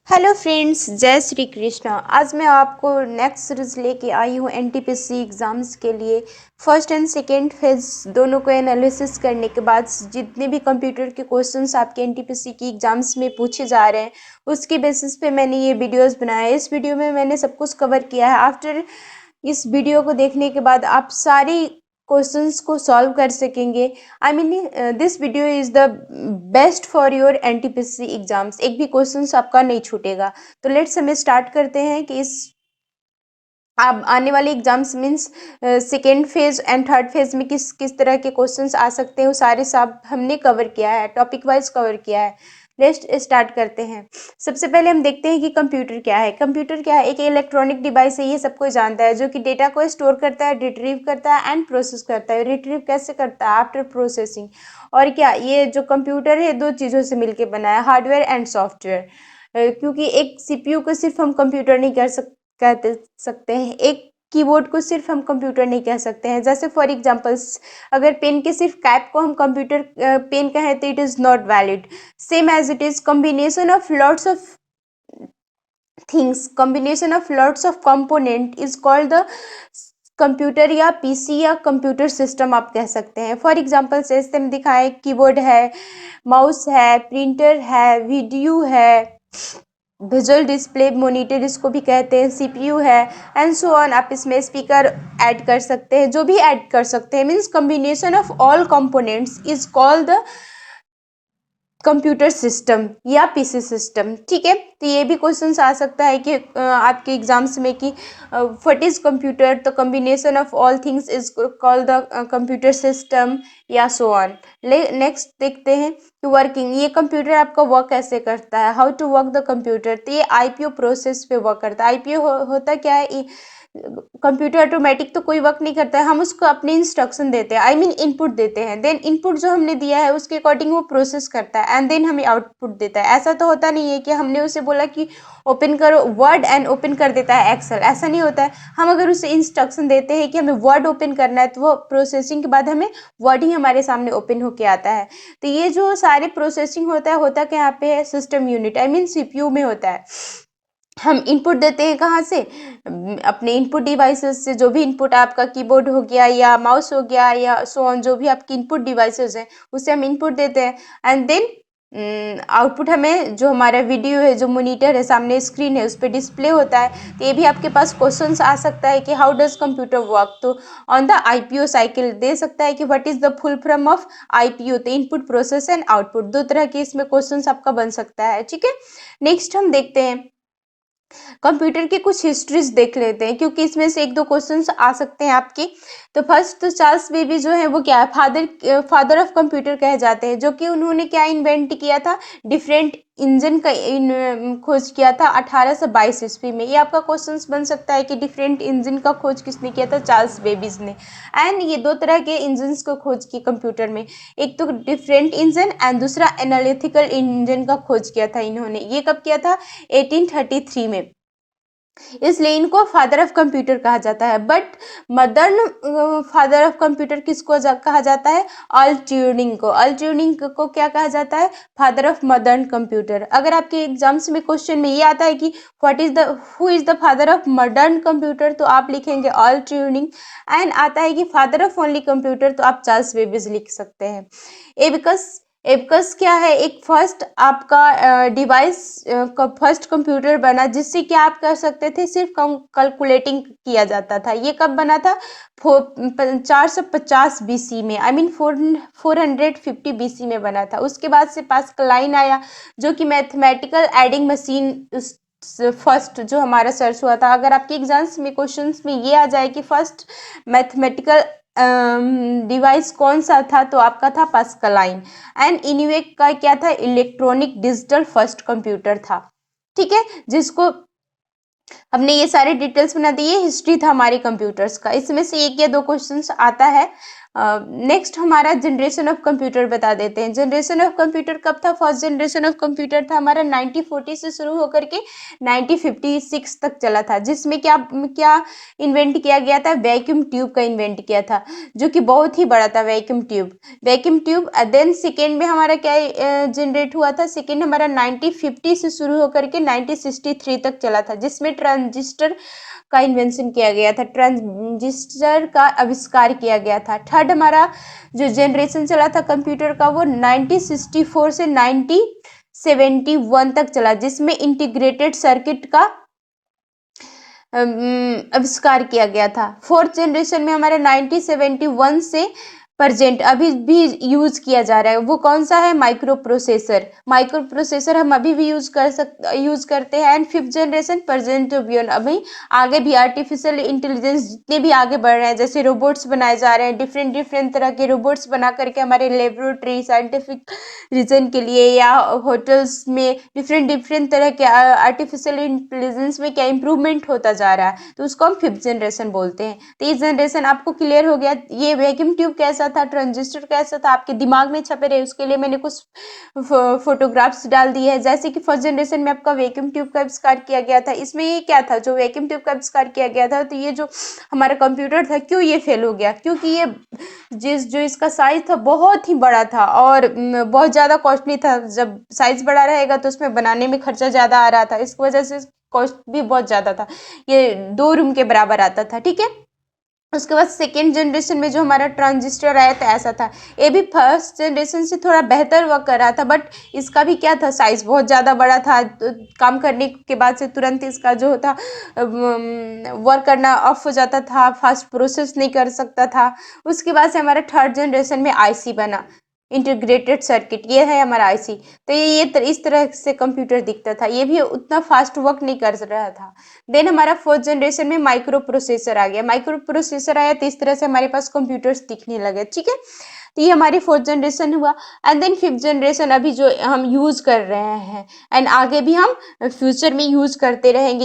Hello friends, जय श्री कृष्णा। आज मैं आपको नेक्स्ट सीरीज लेके आई हूँ एनटीपीसी एग्ज़ाम्स के लिए। फर्स्ट एंड सेकेंड फेज दोनों को एनालिसिस करने के बाद जितने भी कंप्यूटर के क्वेश्चंस आपके एनटीपीसी की एग्ज़ाम्स में पूछे जा रहे हैं उसके बेसिस पे मैंने ये वीडियोस बनाया है। इस वीडियो में मैंने सब कुछ कवर किया है। आफ्टर इस वीडियो को देखने के बाद आप सारी क्वेश्चंस को सॉल्व कर सकेंगे। I mean this video is the best for your NTPC exams. एक भी क्वेश्चंस आपका नहीं छूटेगा। तो लेट्स हमें स्टार्ट करते हैं कि इस आप आने वाले exams means second phase and third phase में किस किस तरह के क्वेश्चंस आ सकते हैं वो सारे सब हमने कवर किया है, टॉपिक वाइज कवर किया है। लेट्स स्टार्ट करते हैं। सबसे पहले हम देखते हैं कि कंप्यूटर क्या है। कंप्यूटर क्या है? एक इलेक्ट्रॉनिक डिवाइस है, ये सबको जानता है, जो कि डेटा को स्टोर करता है, रिट्रीव करता है एंड प्रोसेस करता है। रिट्रीव कैसे करता है? After processing. और क्या ये जो कंप्यूटर है दो चीज़ों से मिलकर बना है, हार्डवेयर एंड सॉफ्टवेयर। क्योंकि एक सीपीयू को सिर्फ हम कंप्यूटर नहीं कह सकते हैं, एक कीबोर्ड को सिर्फ हम कंप्यूटर नहीं कह सकते हैं। जैसे फॉर एग्जांपल्स, अगर पेन के सिर्फ कैप को हम कंप्यूटर पेन कहें तो it is not valid. Same as it is combination of lots of things, combination of lots of component is called the computer या पीसी या कंप्यूटर सिस्टम आप कह सकते हैं। फॉर एग्जांपल जैसे हम दिखाएं, कीबोर्ड है, माउस है, प्रिंटर है, वीडियो है, विजुअल डिस्प्ले मॉनिटर इसको भी कहते हैं, सीपीयू है एंड सो ऑन। आप इसमें स्पीकर ऐड कर सकते हैं, जो भी ऐड कर सकते हैं। Means combination of all components is called the computer system या पीसी सिस्टम। ठीक है, तो ये भी क्वेश्चन आ सकता है कि आपके एग्जाम्स में कि व्हाट इज कंप्यूटर, तो combination of all things is called the computer system या सो ऑन। नेक्स्ट देखते हैं कि वर्किंग, ये कंप्यूटर आपका वर्क कैसे करता है। How to work the computer, तो ये आईपीओ प्रोसेस पे वर्क करता है। आईपीओ होता क्या है? कंप्यूटर ऑटोमेटिक तो कोई वर्क नहीं करता है, हम उसको अपने इंस्ट्रक्शन देते हैं, आई मीन इनपुट देते हैं। देन इनपुट जो हमने दिया है उसके अकॉर्डिंग वो प्रोसेस करता है एंड देन हमें आउटपुट देता है। ऐसा तो होता नहीं है कि हमने उसे बोला कि ओपन करो वर्ड एंड ओपन कर देता है एक्सेल, ऐसा नहीं होता है। हम अगर उसे इंस्ट्रक्शन देते हैं कि हमें वर्ड ओपन करना है तो वो प्रोसेसिंग के बाद हमें वर्ड ही हमारे सामने ओपन होके आता है। तो ये जो सारे प्रोसेसिंग होता क्या यहाँ पे है? System unit, I mean CPU में होता है। हम इनपुट देते हैं कहाँ से? अपने इनपुट डिवाइसेस से। जो भी इनपुट आपका कीबोर्ड हो गया या माउस हो गया या सो ऑन, जो भी आपकी इनपुट डिवाइसेस हैं उससे हम इनपुट देते हैं एंड देन आउटपुट हमें जो हमारा वीडियो है, जो मॉनिटर है, सामने स्क्रीन है, उस पर डिस्प्ले होता है। तो ये भी आपके पास क्वेश्चंस आ सकता है कि हाउ डज कंप्यूटर वर्क, तो ऑन द आईपीओ साइकिल दे सकता है कि what is the full form of IPO, तो इनपुट प्रोसेस एंड आउटपुट। दो तरह के इसमें क्वेश्चंस आपका बन सकता है। ठीक है, नेक्स्ट हम देखते हैं कंप्यूटर की कुछ हिस्ट्रीज देख लेते हैं, क्योंकि इसमें से एक दो क्वेश्चंस आ सकते हैं आपके। तो फर्स्ट तो चार्ल्स बेबी जो है वो क्या है? फादर ऑफ कंप्यूटर कहे जाते हैं, जो कि उन्होंने क्या इन्वेंट किया था? डिफरेंट इंजन का खोज किया था 1822 ईस्वी में। ये आपका क्वेश्चंस बन सकता है कि डिफरेंट इंजन का खोज किसने किया था? चार्ल्स बेबीज ने। एंड ये दो तरह के इंजन्स को खोज की कंप्यूटर में, एक तो डिफरेंट इंजन एंड दूसरा एनालिटिकल इंजन का खोज किया था इन्होंने। ये कब किया था? 1833 में। इसलिए इनको फादर ऑफ कंप्यूटर कहा जाता है। But modern father of computer किसको कहा जाता है? अल ट्यूरिंग को। अल ट्यूरिंग को क्या कहा जाता है? Father of modern computer. अगर आपके एग्जाम्स में क्वेश्चन में ये आता है कि what is the who is the father of modern computer, तो आप लिखेंगे अल ट्यूरिंग। एंड आता है कि फादर ऑफ ओनली कंप्यूटर, तो आप चार्ल्स बेबेज लिख सकते हैं। एबिकस, एबकस क्या है? एक फर्स्ट आपका डिवाइस, फर्स्ट कंप्यूटर बना जिससे क्या आप कर सकते थे? सिर्फ कैलकुलेटिंग किया जाता था। ये कब बना था? 450 बीसी में, आई मीन 450 बीसी में बना था। उसके बाद से पास्कलाइन आया, जो कि मैथमेटिकल एडिंग मशीन फर्स्ट जो हमारा सर्च हुआ था। अगर आपके एग्जाम्स में क्वेश्चंस में ये आ जाए कि फर्स्ट मैथमेटिकल डिवाइस कौन सा था, तो आपका था पास्कलाइन। एंड इन्वेक का क्या था? इलेक्ट्रॉनिक डिजिटल फर्स्ट कंप्यूटर था। ठीक है, जिसको हमने ये सारे डिटेल्स बना दी। ये हिस्ट्री था हमारे कंप्यूटर्स का। इसमें से एक या दो क्वेश्चंस आता है नेक्स्ट हमारा जनरेशन ऑफ कंप्यूटर बता देते हैं। जनरेशन ऑफ कंप्यूटर कब था? फर्स्ट जनरेशन ऑफ कंप्यूटर था हमारा 1940 से शुरू होकर के 1956 तक चला था, जिसमें क्या क्या इन्वेंट किया गया था? वैक्यूम ट्यूब का इन्वेंट किया था, जो कि बहुत ही बड़ा था vacuum tube. Vacuum tube then second में हमारा क्या जनरेट हुआ था? सेकेंड हमारा 1950 से शुरू होकर के 1963 तक चला था, जिसमें ट्रांजिस्टर का इन्वेंशन किया गया था, ट्रांजिस्टर का आविष्कार किया गया था। थर्ड हमारा जो जनरेशन चला था कंप्यूटर का वो 1964 से 1971 तक चला, जिसमें इंटीग्रेटेड सर्किट का आविष्कार किया गया था। फोर्थ जनरेशन में हमारे 1971 से प्रेजेंट अभी भी यूज किया जा रहा है, वो कौन सा है? Micro processor. माइक्रो प्रोसेसर हम अभी भी यूज करते हैं। And fifth generation present beyond, अभी आगे भी आर्टिफिशियल इंटेलिजेंस जितने भी आगे बढ़ रहे हैं, जैसे रोबोट्स बनाए जा रहे हैं, डिफरेंट डिफरेंट तरह के रोबोट्स बना करके हमारे लेबोरेटरी साइंटिफिक रीजन के लिए या होटल्स में डिफरेंट डिफरेंट तरह के आर्टिफिशियल इंटेलिजेंस में क्या इंप्रूवमेंट होता जा रहा है, तो उसको हम फिफ्थ जनरेशन बोलते हैं। तो ये जनरेशन आपको क्लियर हो गया। ये वैक्यूम ट्यूब कैसा था, ट्रांजिस्टर कैसा था, आपके दिमाग में छपे रहे उसके लिए मैंने कुछ फोटोग्राफ्स डाल दिए हैं। जैसे कि फर्स्ट जनरेशन में आपका वैक्यूम ट्यूब का आविष्कार किया गया था। इसमें ये क्या था, जो वैक्यूम ट्यूब का आविष्कार किया गया था, तो ये जो हमारा कंप्यूटर था क्यों ये फेल हो गया? क्योंकि ये जो इसका साइज था बहुत ही बड़ा था और बहुत ज़्यादा कॉस्टली था। जब साइज बड़ा रहेगा तो उसमें बनाने में खर्चा ज़्यादा आ रहा था, इस वजह से कॉस्ट भी बहुत ज़्यादा था, ये 2 रूम के बराबर आता था। ठीक है, उसके बाद सेकेंड जनरेशन में जो हमारा ट्रांजिस्टर आया था ऐसा था। ये भी फर्स्ट जनरेशन से थोड़ा बेहतर वर्क कर रहा था, बट इसका भी क्या था, साइज बहुत ज़्यादा बड़ा था। तो काम करने के बाद से तुरंत इसका जो था वर्क करना ऑफ हो जाता था, फास्ट प्रोसेस नहीं कर सकता था। उसके बाद से हमारा थर्ड जनरेशन में आईसी बना, इंटीग्रेटेड सर्किट, ये है हमारा आईसी। तो ये इस तरह से कंप्यूटर दिखता था, ये भी उतना फास्ट वर्क नहीं कर रहा था। देन हमारा फोर्थ जनरेशन में माइक्रो प्रोसेसर आ गया। माइक्रो प्रोसेसर आया तो इस तरह से हमारे पास कंप्यूटर्स दिखने लगे। ठीक है, तो ये हमारी फोर्थ जनरेशन हुआ। एंड देन फिफ्थ जनरेशन अभी जो हम यूज कर रहे हैं, एंड आगे भी हम फ्यूचर में यूज करते रहेंगे।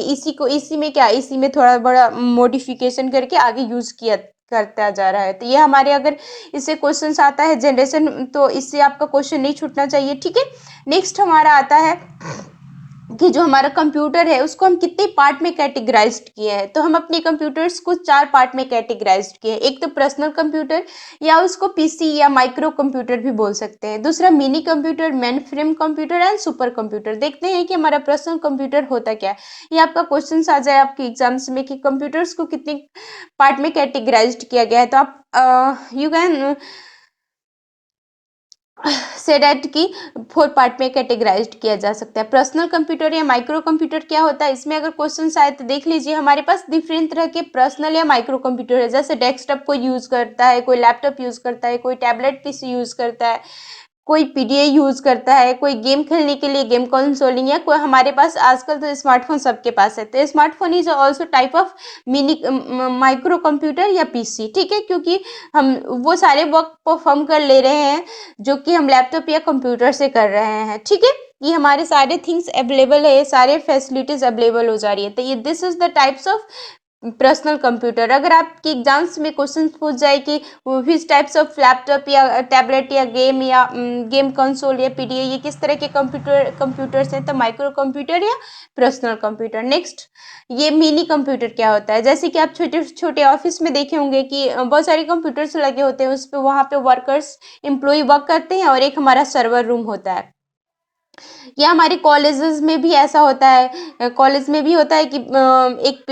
इसी में क्या, इसी में थोड़ा बड़ा मॉडिफिकेशन करके आगे यूज किया करता जा रहा है। तो ये हमारे, अगर इससे क्वेश्चन आता है जनरेशन, तो इससे आपका क्वेश्चन नहीं छूटना चाहिए। ठीक है, नेक्स्ट हमारा आता है कि जो हमारा कंप्यूटर है उसको हम कितने पार्ट में कैटेगराइज्ड किए हैं। तो हम अपने कंप्यूटर्स को 4 पार्ट में कैटेगराइज्ड किए हैं। एक तो पर्सनल कंप्यूटर, या उसको पीसी या माइक्रो कंप्यूटर भी बोल सकते हैं। दूसरा mini computer, main frame computer and super computer. देखते हैं कि हमारा पर्सनल कंप्यूटर होता क्या है। ये आपका क्वेश्चन आ जाए आपके एग्जाम्स में कि कंप्यूटर्स को कितने पार्ट में कैटेगराइज्ड किया गया है, तो आप यू कैन से डेट की 4 पार्ट में कैटेगराइज्ड किया जा सकता है। पर्सनल कंप्यूटर या माइक्रो कंप्यूटर क्या होता है, इसमें अगर क्वेश्चन आए तो देख लीजिए, हमारे पास डिफरेंट तरह के पर्सनल या माइक्रो कंप्यूटर है। जैसे डेस्कटॉप कोई यूज करता है, कोई लैपटॉप यूज करता है, कोई टैबलेट पीसी यूज करता है, कोई पीडीए यूज करता है, कोई गेम खेलने के लिए गेम कंसोलिंग, या कोई हमारे पास आजकल तो स्मार्टफोन सबके पास है। तो smartphone is also type of mini micro computer या पीसी। ठीक है, क्योंकि हम वो सारे वर्क परफॉर्म कर ले रहे हैं जो कि हम लैपटॉप या कंप्यूटर से कर रहे हैं। ठीक है, ये हमारे सारे थिंग्स अवेलेबल है, सारे फैसिलिटीज अवेलेबल हो जा रही है। तो ये this is the types of personal computer. अगर आपके एग्जाम्स में क्वेश्चन पूछ जाए कि विच टाइप्स ऑफ लैपटॉप या टैबलेट या गेम कंसोल या पीडीए, ये किस तरह के कंप्यूटर्स हैं, तो माइक्रो कंप्यूटर या पर्सनल कंप्यूटर। नेक्स्ट, ये मिनी कंप्यूटर क्या होता है। जैसे कि आप छोटे छोटे ऑफिस में देखे होंगे कि बहुत सारे कंप्यूटर्स लगे होते हैं, उस पर वहाँ पे वर्कर्स एम्प्लॉय वर्क करते हैं, और एक हमारा सर्वर रूम होता है। या हमारे कॉलेजेस में भी ऐसा होता है, कॉलेज में भी होता है कि एक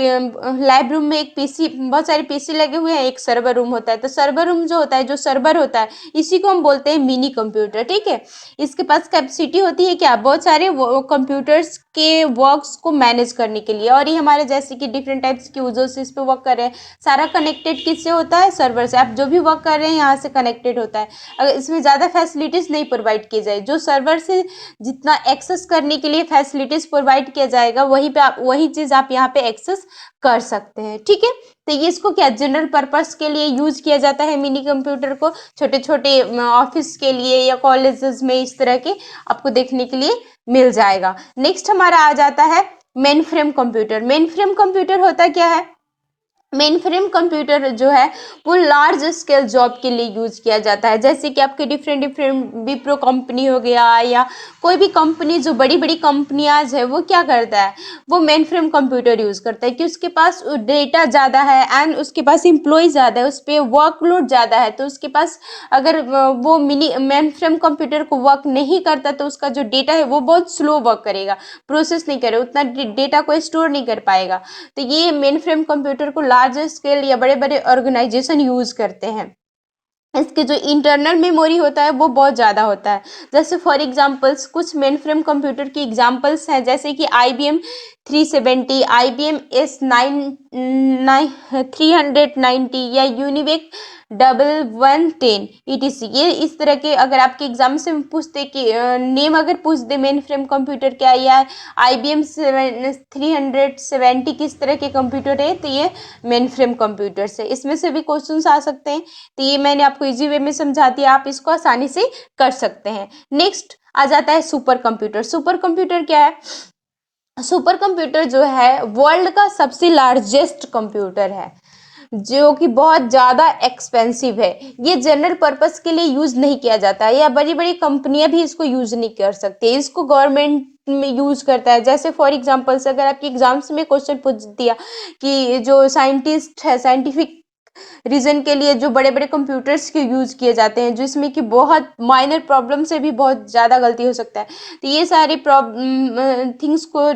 लैब रूम में एक पीसी, बहुत सारे पीसी लगे हुए हैं, एक सर्वर रूम होता है। तो सर्वर रूम जो होता है, जो सर्वर होता है, इसी को हम बोलते हैं मिनी कंप्यूटर। ठीक है, इसके पास कैपेसिटी होती है क्या, बहुत सारे कंप्यूटर्स के वर्क्स को मैनेज करने के लिए। और ये हमारे जैसे कि डिफरेंट टाइप्स के यूजर्स इस पे वर्क कर रहे हैं, सारा कनेक्टेड किससे होता है, सर्वर से। आप जो भी वर्क कर रहे हैं यहाँ से कनेक्टेड होता है। अगर इसमें ज़्यादा फैसिलिटीज़ नहीं प्रोवाइड की जाए, जो सर्वर से जितना एक्सेस करने के लिए फैसिलिटीज प्रोवाइड किया जाएगा, वही चीज आप यहाँ पे एक्सेस कर सकते हैं। ठीक है, तो ये इसको क्या जनरल पर्पस के लिए यूज किया जाता है मिनी कंप्यूटर को, छोटे छोटे ऑफिस के लिए या कॉलेजेस में इस तरह के आपको देखने के लिए मिल जाएगा। नेक्स्ट हमारा आ जाता है main frame computer. Main frame computer होता क्या है, मेन फ्रेम कंप्यूटर जो है वो लार्ज स्केल जॉब के लिए यूज किया जाता है, जैसे कि आपके डिफरेंट डिफरेंट विप्रो कंपनी हो गया या कोई भी कंपनी जो बड़ी बड़ी कंपनियां है वो क्या करता है, वो मेन फ्रेम कंप्यूटर यूज करता है कि उसके पास डेटा ज़्यादा है एंड उसके पास एम्प्लॉय ज़्यादा है, उस पर वर्कलोड ज़्यादा है, तो उसके पास अगर वो मिनी मेन फ्रेम कंप्यूटर को वर्क नहीं करता तो उसका जो डेटा है वो बहुत स्लो वर्क करेगा, प्रोसेस नहीं करे, उतना डेटा को स्टोर नहीं कर पाएगा। तो ये मेन फ्रेम कंप्यूटर को लार्ज स्केल या बड़े बड़े ऑर्गेनाइजेशन यूज करते हैं। इसके जो इंटरनल मेमोरी होता है वो बहुत ज़्यादा होता है। जैसे फॉर एग्जांपल्स कुछ मेन फ्रेम कंप्यूटर की एग्जांपल्स हैं, जैसे कि IBM 370, IBM S9 390 या यूनिवेक 1110 ETC। ये इस तरह के अगर आपके एग्जाम से पूछते कि नेम अगर पूछ दे मेन फ्रेम कंप्यूटर क्या या IBM 370 किस तरह के कंप्यूटर है, तो ये मेन फ्रेम कंप्यूटर से इसमें से भी क्वेश्चन आ सकते हैं। तो ये मैंने आपको इजी वे में समझा दिया, आप इसको आसानी से कर सकते हैं। नेक्स्ट आ जाता है सुपर कंप्यूटर। सुपर कंप्यूटर क्या है? सुपर कंप्यूटर जो है वर्ल्ड का सबसे लार्जेस्ट कंप्यूटर है, जो कि बहुत ज़्यादा एक्सपेंसिव है। ये जनरल पर्पस के लिए यूज़ नहीं किया जाता है या बड़ी बड़ी कंपनियां भी इसको यूज़ नहीं कर सकती, इसको गवर्नमेंट में यूज़ करता है। जैसे फॉर एग्जांपल्स अगर आपके एग्जाम्स में क्वेश्चन पूछ दिया कि जो साइंटिस्ट है साइंटिफिक रीजन के लिए जो बड़े बड़े कंप्यूटर्स के यूज़ किए जाते हैं, जिसमें कि बहुत माइनर प्रॉब्लम से भी बहुत ज़्यादा गलती हो सकता है, तो ये सारी थिंग्स को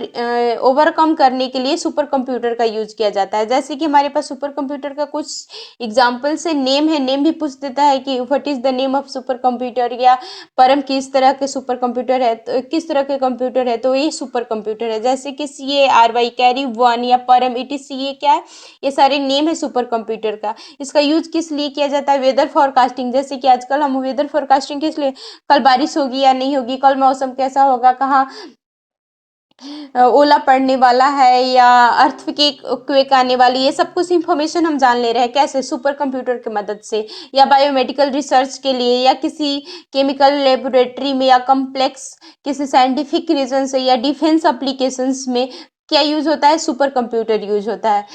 ओवरकम करने के लिए सुपर कंप्यूटर का यूज किया जाता है। जैसे कि हमारे पास सुपर कंप्यूटर का कुछ एग्जाम्पल से नेम है, नेम भी पूछ देता है कि what is the name of super computer या परम किस तरह के सुपर कंप्यूटर है, तो किस तरह के कंप्यूटर है, तो ये सुपर कंप्यूटर है। जैसे कि CARY कैरी वन या परम ETC, ये क्या है, ये सारे नेम है सुपर कंप्यूटर का। इसका यूज किस लिए किया जाता है? वेदर फोरकास्टिंग, जैसे कि आजकल हम वेदर फोरकास्टिंग किस लिए, कल बारिश होगी या नहीं होगी, कल मौसम कैसा होगा, कहाँ ओला पड़ने वाला है या क्वेक आने वाली, ये सब कुछ इंफॉर्मेशन हम जान ले रहे हैं कैसे, सुपर कंप्यूटर की मदद से। या बायोमेडिकल रिसर्च के लिए या किसी केमिकल लेबोरेटरी में या कम्प्लेक्स किसी साइंटिफिक रीजन से या डिफेंस एप्लीकेशंस में क्या यूज होता है? सुपर कंप्यूटर यूज होता है।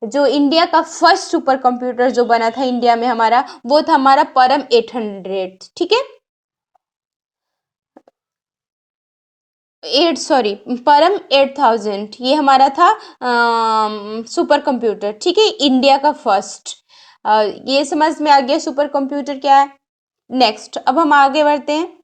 जो इंडिया का फर्स्ट सुपर कंप्यूटर जो बना था इंडिया में हमारा, वो था हमारा परम 800, ठीक है, एट सॉरी परम 8000, ये हमारा था सुपर कंप्यूटर, ठीक है, इंडिया का फर्स्ट। ये समझ में आ गया सुपर कंप्यूटर क्या है। नेक्स्ट अब हम आगे बढ़ते हैं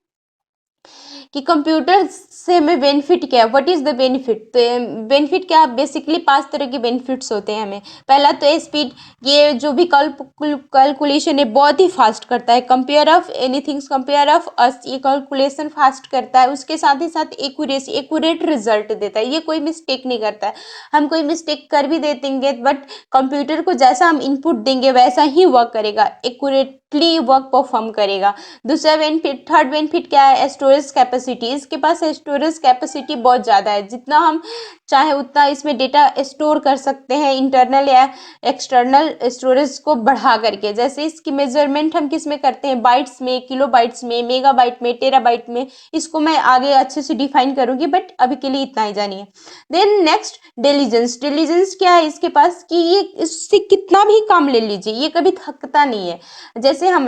कि कंप्यूटर से हमें बेनिफिट क्या है, व्हाट इज द बेनिफिट। तो बेनिफिट क्या, बेसिकली 5 तरह के बेनिफिट्स होते हैं हमें। पहला तो स्पीड, ये जो भी कैलकुलेशन है बहुत ही फास्ट करता है, compare of anything, compare of us, ये कैलकुलेशन फास्ट करता है। उसके साथ ही साथ एक्यूरेसी, एक्यूरेट रिजल्ट देता है, ये कोई मिस्टेक नहीं करता है। हम कोई मिस्टेक कर भी देंगे बट कंप्यूटर को जैसा हम इनपुट देंगे वैसा ही वर्क करेगा, एक्यूरेटली वर्क परफॉर्म करेगा। दूसरा बेनिफिट, थर्ड बेनिफिट क्या है, स्टोरेज कैपेसिटी, इसके पास स्टोरेज कैपेसिटी बहुत ज़्यादा है, जितना हम चाहे उतना इसमें डेटा स्टोर कर सकते हैं, इंटरनल या एक्सटर्नल स्टोरेज को बढ़ा करके। जैसे इसकी मेजरमेंट हम किस में करते हैं, बाइट्स में, किलो बाइट्स में, मेगा बाइट में, टेरा बाइट में, इसको मैं आगे अच्छे से डिफाइन करूंगी बट अभी के लिए इतना ही जानिए। देन नेक्स्ट डिलीजेंस, डिलीजेंस क्या है इसके पास कि ये इससे कितना भी काम ले लीजिए ये कभी थकता नहीं है। जैसे हम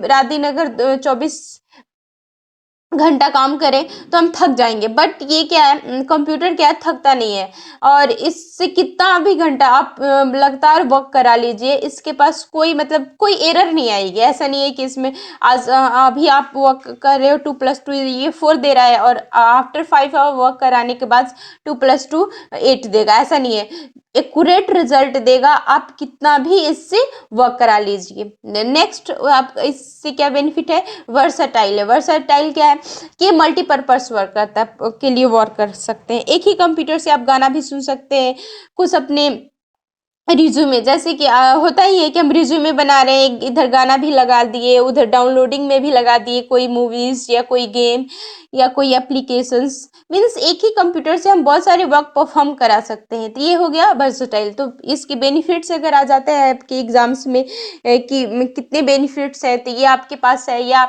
रात दिन अगर 24 घंटा काम करें तो हम थक जाएंगे, बट ये क्या है, कंप्यूटर क्या है, थकता नहीं है। और इससे कितना भी घंटा आप लगातार वर्क करा लीजिए, इसके पास कोई मतलब कोई एरर नहीं आएगी। ऐसा नहीं है कि इसमें आज अभी आप वर्क कर रहे हो 2+2 ये 4 दे रहा है और आफ्टर 5 आवर वर्क कराने के बाद 2+2 8 देगा, ऐसा नहीं है, एक्यूरेट रिजल्ट देगा, आप कितना भी इससे वर्क करा लीजिए। नेक्स्ट आप इससे क्या बेनिफिट है, वर्सटाइल है। वर्सटाइल क्या है कि मल्टीपर्पज वर्क करता है, के लिए वर्क कर सकते हैं, एक ही कंप्यूटर से आप गाना भी सुन सकते हैं, कुछ अपने रिज्यूमे, जैसे कि होता ही है कि हम रिज्यूमे बना रहे हैं, इधर गाना भी लगा दिए, उधर डाउनलोडिंग में भी लगा दिए कोई मूवीज या कोई गेम या कोई एप्लीकेशंस, मीन्स एक ही कंप्यूटर से हम बहुत सारे वर्क परफॉर्म करा सकते हैं। तो ये हो गया वर्सटाइल। तो इसके बेनिफिट्स अगर आ जाते हैं आपके एग्जाम्स में कि कितने बेनिफिट्स है, तो ये आपके पास है या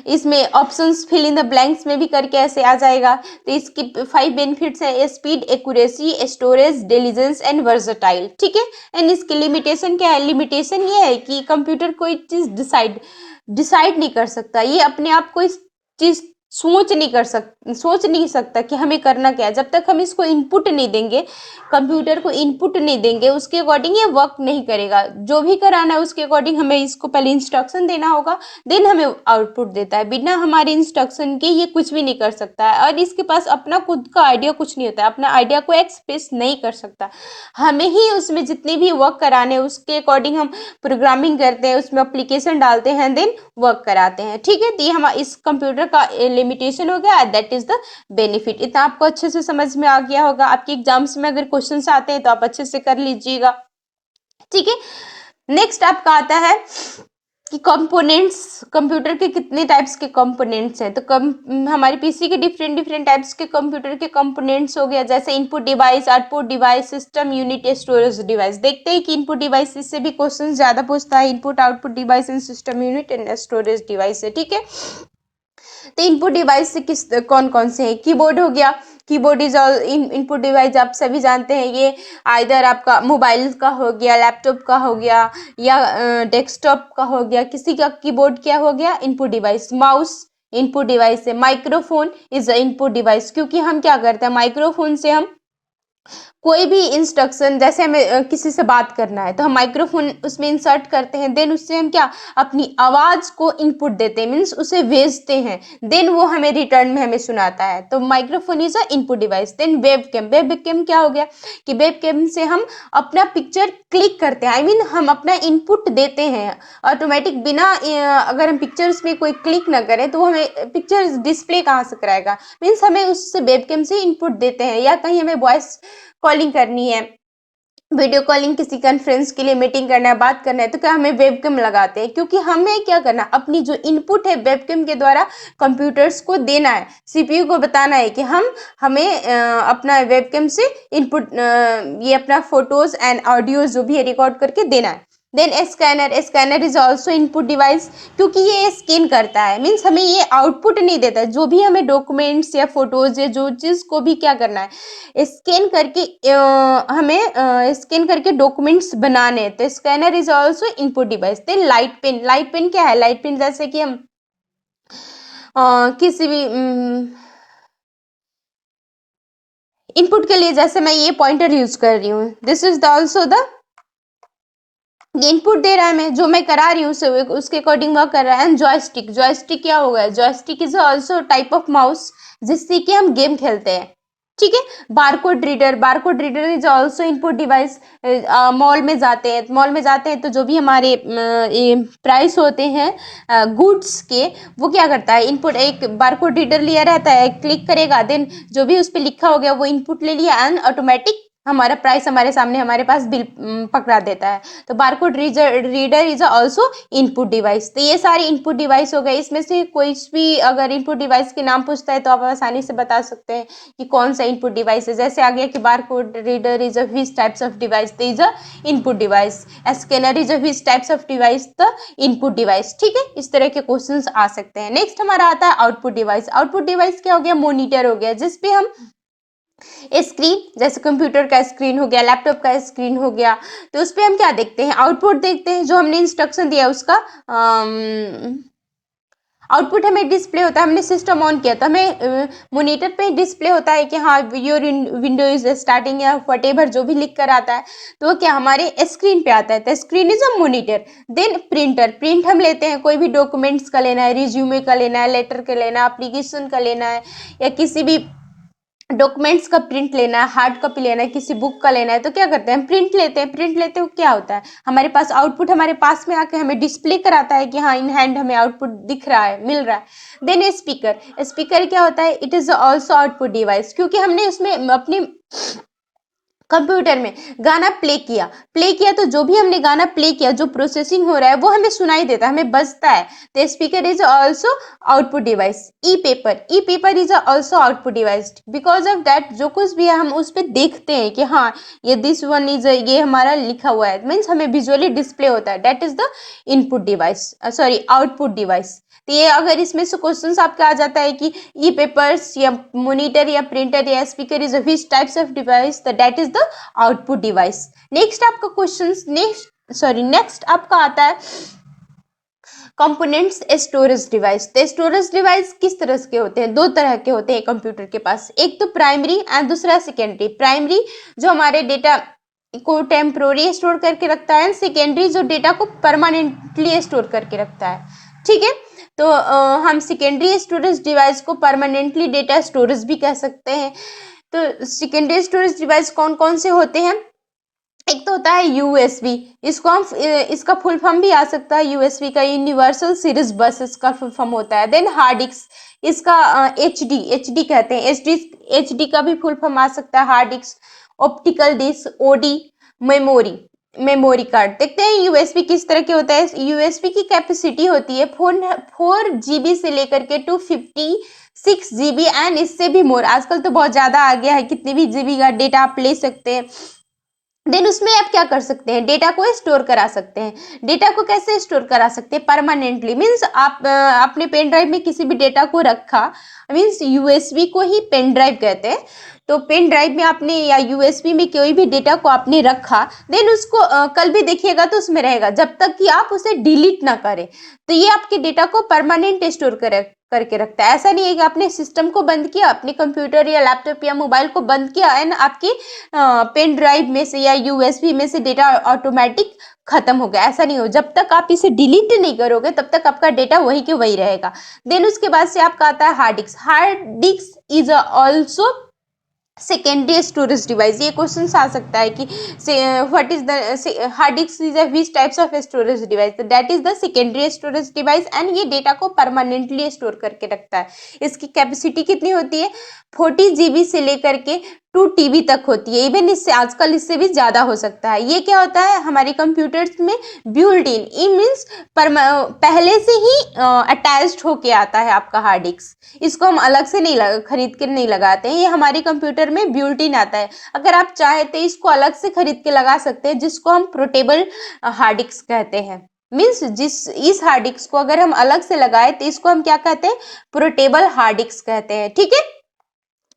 इसमें options fill in the blanks में भी करके ऐसे आ जाएगा। तो इसकी 5 बेनिफिट्स है, speed, accuracy, storage, diligence and versatile, ठीक है। एंड इसकी लिमिटेशन क्या है? लिमिटेशन ये है कि कंप्यूटर कोई चीज डिसाइड नहीं कर सकता, ये अपने आप कोई चीज सोच नहीं सकता कि हमें करना क्या है। जब तक हम इसको इनपुट नहीं देंगे, कंप्यूटर को इनपुट नहीं देंगे, उसके अकॉर्डिंग ये वर्क नहीं करेगा। जो भी कराना है उसके अकॉर्डिंग हमें इसको पहले इंस्ट्रक्शन देना होगा, देन हमें आउटपुट देता है। बिना हमारे इंस्ट्रक्शन के ये कुछ भी नहीं कर सकता है, और इसके पास अपना खुद का आइडिया कुछ नहीं होता है, अपना आइडिया को एक्सप्रेस नहीं कर सकता। हमें ही उसमें जितने भी वर्क कराने उसके अकॉर्डिंग हम प्रोग्रामिंग करते हैं, उसमें एप्लीकेशन डालते हैं, देन वर्क कराते हैं, ठीक है। तो ये हमारा इस कंप्यूटर का लिमिटेशन हो गया, दैट इज द बेनिफिट। इतना आपको अच्छे से समझ में आ गया होगा। आपके एग्जाम्स में अगर क्वेश्चंस आते हैं तो आप अच्छे से कर लीजिएगा, ठीक है। नेक्स्ट आपका आता है कि कंपोनेंट्स, कंप्यूटर के कितने टाइप्स के कंपोनेंट्स हैं। तो हमारे पीसी के डिफरेंट डिफरेंट टाइप्स के कंप्यूटर के कंपोनेंट्स हो गया, जैसे input device, output device, system unit, storage device. देखते हैं कि इनपुट डिवाइस से भी क्वेश्चन ज्यादा पूछता है, input output device and system unit and storage device से, ठीक है। तो इनपुट डिवाइस से किस कौन कौन से हैं? कीबोर्ड हो गया, keyboard is all input device, आप सभी जानते हैं। ये आइदर आपका मोबाइल का हो गया, लैपटॉप का हो गया, या डेस्कटॉप का हो गया, किसी का कीबोर्ड क्या हो गया? Input device. Mouse input device है। Microphone is a input device, क्योंकि हम क्या करते हैं, माइक्रोफोन से हम कोई भी इंस्ट्रक्शन, जैसे हमें किसी से बात करना है तो हम माइक्रोफोन उसमें इंसर्ट करते हैं, देन उससे हम क्या अपनी आवाज को इनपुट देते हैं, मीन्स उसे भेजते हैं, देन वो हमें रिटर्न में हमें सुनाता है। तो microphone is a input device. Then webcam, webcam क्या हो गया कि वेबकैम से हम अपना पिक्चर क्लिक करते हैं, हम अपना इनपुट देते हैं ऑटोमेटिक, बिना अगर हम पिक्चर्स में कोई क्लिक ना करें तो वो हमें पिक्चर डिस्प्ले कहाँ से कराएगा। मीन्स हमें उससे वेबकैम से इनपुट देते हैं, या कहीं हमें वॉइस कॉलिंग करनी है, वीडियो कॉलिंग, किसी कॉन्फ्रेंस के लिए मीटिंग करना है, बात करना है, तो क्या हमें वेबकैम लगाते हैं, क्योंकि हमें क्या करना, अपनी जो इनपुट है वेबकैम के द्वारा कंप्यूटर्स को देना है, सीपीयू को बताना है कि हमें अपना वेबकैम से इनपुट, ये अपना फोटोज एंड ऑडियो जो भी है रिकॉर्ड करके देना है। Then scanner, scanner is also input device, क्योंकि ये स्कैन करता है, मीन्स हमें ये आउटपुट नहीं देता है, जो भी हमें डॉक्यूमेंट्स या फोटोज या जो चीज को भी क्या करना है, स्कैन करके हमें स्कैन करके डॉक्यूमेंट्स बनाने हैं। तो scanner is also input device. Then light pen, light pen क्या है? लाइट पेन जैसे कि हम किसी भी इनपुट के लिए, जैसे मैं ये पॉइंटर यूज कर रही हूँ, this is the also the input दे रहा है, मैं जो मैं करा रही हूँ उसके अकॉर्डिंग वह कर रहा है। एंड जॉयस्टिक, जॉयस्टिक क्या होगा? Joystick is also type of mouse जिससे कि हम गेम खेलते हैं, ठीक है। Barcode reader, barcode reader is also input device. Mall में जाते हैं, मॉल में जाते हैं तो जो भी हमारे प्राइस होते हैं गुड्स के, वो क्या करता है, इनपुट एक बारकोड रीडर लिया रहता है, क्लिक करेगा, देन जो भी उस पर लिखा हो गया वो इनपुट ले लिया, एंड ऑटोमेटिक हमारा प्राइस हमारे सामने, हमारे पास बिल पकड़ा देता है। तो barcode reader is also input device. तो ये सारे इनपुट डिवाइस हो गए। इसमें से कोई भी अगर इनपुट डिवाइस के नाम पूछता है तो आप आसानी से बता सकते हैं कि कौन सा इनपुट डिवाइस है। जैसे आ गया कि barcode reader is a which types of device, is a input device. Scanner is a which types of device, the input device, ठीक है। इस तरह के क्वेश्चंस आ सकते हैं। नेक्स्ट हमारा आता है आउटपुट डिवाइस। आउटपुट डिवाइस क्या हो गया? मॉनिटर हो गया, जिसपे हम स्क्रीन, जैसे कंप्यूटर का स्क्रीन हो गया, लैपटॉप का स्क्रीन हो गया, तो उस पर हम क्या देखते हैं? आउटपुट देखते हैं, जो हमने इंस्ट्रक्शन दिया उसका आउटपुट हमें डिस्प्ले होता है। हमने सिस्टम ऑन किया तो हमें मॉनिटर पे डिस्प्ले होता है कि हाँ योर विंडो इज स्टार्टिंग या वटेवर जो भी लिख कर आता है, तो वो क्या हमारे स्क्रीन पे आता है। तो screen is a monitor. Then printer, print हम लेते हैं, कोई भी डॉक्यूमेंट्स का लेना है, रिज्यूमे का लेना है, लेटर का लेना है, एप्लीकेशन का लेना है, या किसी भी डॉक्यूमेंट्स का प्रिंट लेना है, हार्ड कॉपी लेना है, किसी बुक का लेना है, तो क्या करते हैं? प्रिंट लेते हैं। प्रिंट लेते हो क्या होता है? हमारे पास आउटपुट हमारे पास में आके हमें डिस्प्ले कराता है कि हाँ इन हैंड हमें आउटपुट दिख रहा है, मिल रहा है। देन स्पीकर, स्पीकर क्या होता है? It is also output device, क्योंकि हमने उसमें अपनी कंप्यूटर में गाना प्ले किया तो जो भी हमने गाना प्ले किया, जो प्रोसेसिंग हो रहा है वो हमें सुनाई देता है, हमें बजता है। तो speaker is also output device. E paper is also output device. Because of that जो कुछ भी है हम उस पर देखते हैं कि हाँ ये दिस वन इज, ये हमारा लिखा हुआ है, मीन्स हमें विजुअली डिस्प्ले होता है, that is the input device, sorry output device. तो ये अगर इसमें से क्वेश्चंस आपका आ जाता है कि ई पेपर्स या मॉनिटर या प्रिंटर या speaker is which types of device, that is the output device. Next आपका क्वेश्चंस नेक्स्ट आपका आता है कंपोनेंट्स स्टोरेज डिवाइस। तो स्टोरेज डिवाइस किस तरह के होते हैं? दो तरह के होते हैं कंप्यूटर के पास, एक तो प्राइमरी एंड दूसरा सेकेंडरी। प्राइमरी जो हमारे डेटा को टेम्पोररी स्टोर करके रखता है, सेकेंडरी जो डेटा को परमानेंटली स्टोर करके रखता है। ठीक है, तो हम सेकेंडरी स्टोरेज डिवाइस को परमानेंटली डेटा स्टोरेज भी कह सकते हैं। तो सेकेंडरी स्टोरेज डिवाइस कौन कौन से होते हैं? एक तो होता है यूएसबी, इसको हम इसका फुल फॉर्म भी आ सकता है यूएसबी का, यूनिवर्सल सीरीज बस इसका फुल फॉर्म होता है। देन हार्ड डिस्क, इसका एचडी कहते हैं, एचडी का भी फुल फॉर्म आ सकता है hard disk. Optical disk, OD, memory card. देखते हैं यूएसबी किस तरह के होता है। यूएसबी की कैपेसिटी होती है 4 GB से लेकर के 256 GB एंड इससे भी मोर। आजकल तो बहुत ज्यादा आ गया है, कितने भी जीबी का डेटा आप ले सकते हैं। देन उसमें आप क्या कर सकते हैं? डेटा को स्टोर करा सकते हैं। डेटा को कैसे स्टोर करा सकते हैं? परमानेंटली, मीन्स आप अपने पेन ड्राइव में किसी भी डेटा को रखा, मीन्स यूएसबी को ही पेन ड्राइव कहते हैं। तो पेन ड्राइव में आपने या यूएसबी में कोई भी डेटा को आपने रखा, देन उसको कल भी देखिएगा तो उसमें रहेगा जब तक कि आप उसे डिलीट ना करें। तो ये आपके डेटा को परमानेंट स्टोर करके रखता है। ऐसा नहीं है कि आपने सिस्टम को बंद किया, अपने कंप्यूटर या लैपटॉप या मोबाइल को बंद किया एंड आपकी पेन ड्राइव में से या यूएसबी में से डेटा ऑटोमेटिक खत्म हो गया। ऐसा नहीं हो, जब तक आप इसे डिलीट नहीं करोगे तब तक आपका डेटा वही के वही रहेगा। देन उसके बाद से आपका आता है hard disc. Hard disk is also secondary storage device. ये क्वेश्चन आ सकता है कि what is the hard disk is which types of storage device, that is the secondary storage device and ये डेटा को परमानेंटली स्टोर करके रखता है। इसकी कैपेसिटी कितनी होती है? 40 GB से लेकर के 2 TB तक होती है। इवन इससे आजकल इससे भी ज्यादा हो सकता है। ये क्या होता है? हमारे कंप्यूटर्स में बिल्ट इन मीन्स पहले से ही अटैच्ड होके आता है आपका हार्ड डिस्क। इसको हम अलग से नहीं खरीद के नहीं लगाते हैं, ये हमारे कंप्यूटर में बिल्ट इन आता है। अगर आप चाहे तो इसको अलग से खरीद के लगा सकते हैं, जिसको हम पोर्टेबल हार्ड डिस्क कहते हैं। मीन्स इस हार्ड डिस्क को अगर हम अलग से लगाए तो इसको हम क्या कहते हैं? पोर्टेबल हार्ड डिस्क कहते हैं। ठीक है,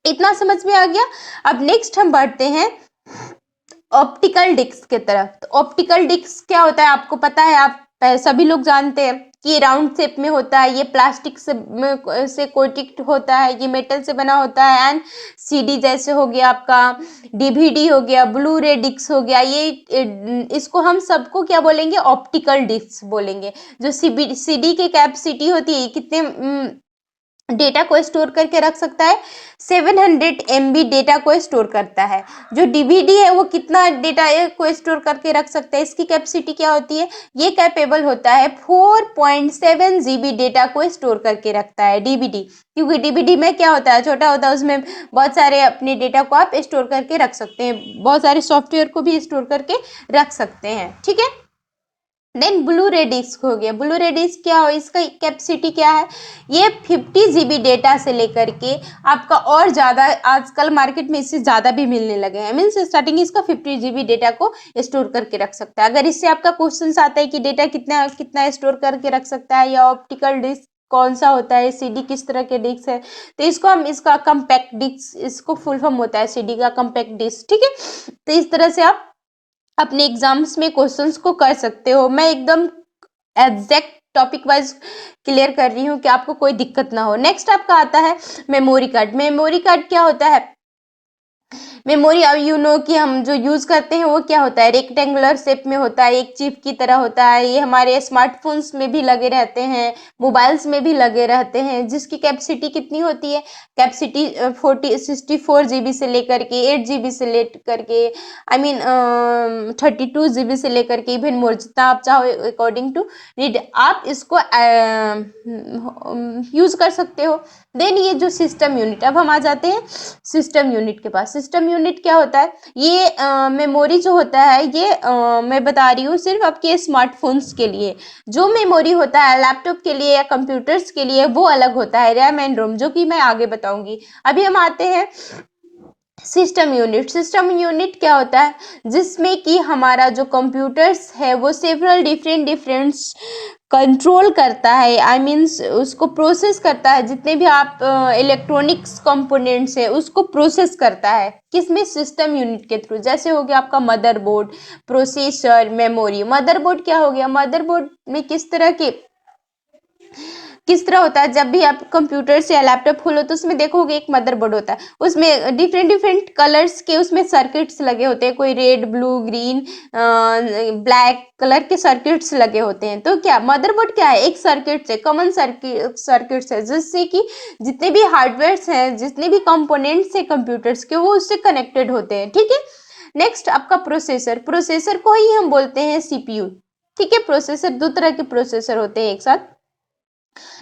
इतना समझ में आ गया। अब नेक्स्ट हम बढ़ते हैं ऑप्टिकल डिस्क की तरफ। तो ऑप्टिकल डिस्क क्या होता है आपको पता है, आप सभी लोग जानते हैं कि ये राउंड शेप में होता है, ये प्लास्टिक से कोटेड होता है, ये मेटल से बना होता है एंड सीडी जैसे हो गया आपका, डीवीडी हो गया, ब्लू रे डिस्क हो गया, ये इसको हम सबको क्या बोलेंगे? ऑप्टिकल डिस्क बोलेंगे। जो सीडी की कैपेसिटी होती है कितने डेटा को स्टोर करके रख सकता है? 700 MB डेटा को स्टोर करता है। जो डीवीडी है वो कितना डेटा को स्टोर करके रख सकता है? इसकी कैपेसिटी क्या होती है? ये कैपेबल होता है 4.7 GB डेटा को स्टोर करके रखता है डीवीडी। क्योंकि डीवीडी में क्या होता है? छोटा होता है, उसमें बहुत सारे अपने डेटा को आप स्टोर करके रख सकते हैं, बहुत सारे सॉफ्टवेयर को भी स्टोर करके रख सकते हैं। ठीक है, देन ब्लू रे डिस्क हो गया। ब्लू रे डिस्क क्या हो, इसका कैपेसिटी क्या है? ये 50 GB डेटा से लेकर के आपका और ज़्यादा, आजकल मार्केट में इससे ज़्यादा भी मिलने लगे हैं। मीन्स स्टार्टिंग इसका 50 GB डेटा को स्टोर करके रख सकता है। अगर इससे आपका क्वेश्चन आता है कि डेटा कितना कितना स्टोर करके रख सकता है, या ऑप्टिकल डिस्क कौन सा होता है, सीडी किस तरह के डिस्क है, तो इसको हम इसका कम्पैक्ट डिस्क, इसको फुल फॉर्म होता है सीडी का कम्पैक्ट डिस्क। ठीक है, तो इस तरह से आप अपने एग्जाम्स में क्वेश्चंस को कर सकते हो। मैं एकदम एग्जैक्ट टॉपिक वाइज क्लियर कर रही हूँ कि आपको कोई दिक्कत ना हो। नेक्स्ट आपका आता है मेमोरी कार्ड। मेमोरी कार्ड क्या होता है? मेमोरी, अब यू नो कि हम जो यूज करते हैं वो क्या होता है? रेक्टेंगुलर शेप में होता है, एक चिप की तरह होता है। ये हमारे स्मार्टफोन्स में भी लगे रहते हैं, मोबाइल्स में भी लगे रहते हैं, जिसकी कैपेसिटी कितनी होती है? कैपेसिटी 64 GB से लेकर के 8 GB से लेकर के 32 GB से लेकर के इवन मोर, जितना आप चाहो अकॉर्डिंग टू नीड आप इसको यूज कर सकते हो। देन ये जो सिस्टम यूनिट, अब हम आ जाते हैं सिस्टम यूनिट के पास। सिस्टम यूनिट क्या होता है? ये मेमोरी जो होता है, ये मैं बता रही हूँ सिर्फ आपके स्मार्टफोन्स के लिए। जो मेमोरी होता है लैपटॉप के लिए या कंप्यूटर्स के लिए वो अलग होता है, रैम एंड रोम, जो कि मैं आगे बताऊंगी। अभी हम आते हैं सिस्टम यूनिट क्या होता है, जिसमें कि हमारा जो कंप्यूटर्स है वो सेवरल डिफरेंट कंट्रोल करता है, आई मीन्स उसको प्रोसेस करता है, जितने भी आप इलेक्ट्रॉनिक्स कंपोनेंट्स है उसको प्रोसेस करता है, किसमें, सिस्टम यूनिट के थ्रू। जैसे हो गया आपका मदरबोर्ड, प्रोसेसर, मेमोरी। मदरबोर्ड क्या हो गया, मदरबोर्ड में किस तरह होता है, जब भी आप कंप्यूटर से या लैपटॉप खोलो तो उसमें देखोगे एक मदरबोर्ड होता है, उसमें डिफरेंट कलर्स के उसमें सर्किट्स लगे होते हैं, कोई red, blue, green, black colour के सर्किट्स लगे होते हैं। तो क्या मदरबोर्ड क्या है, एक सर्किट्स है, कॉमन सर्किट्स है, जिससे कि जितने भी हार्डवेयर हैं, जितने भी कंपोनेंट्स है कंप्यूटर्स के, वो उससे कनेक्टेड होते हैं, ठीक है। नेक्स्ट आपका प्रोसेसर, प्रोसेसर को ही हम बोलते हैं सीपीयू, ठीक है। प्रोसेसर, दो तरह के प्रोसेसर होते हैं एक साथ,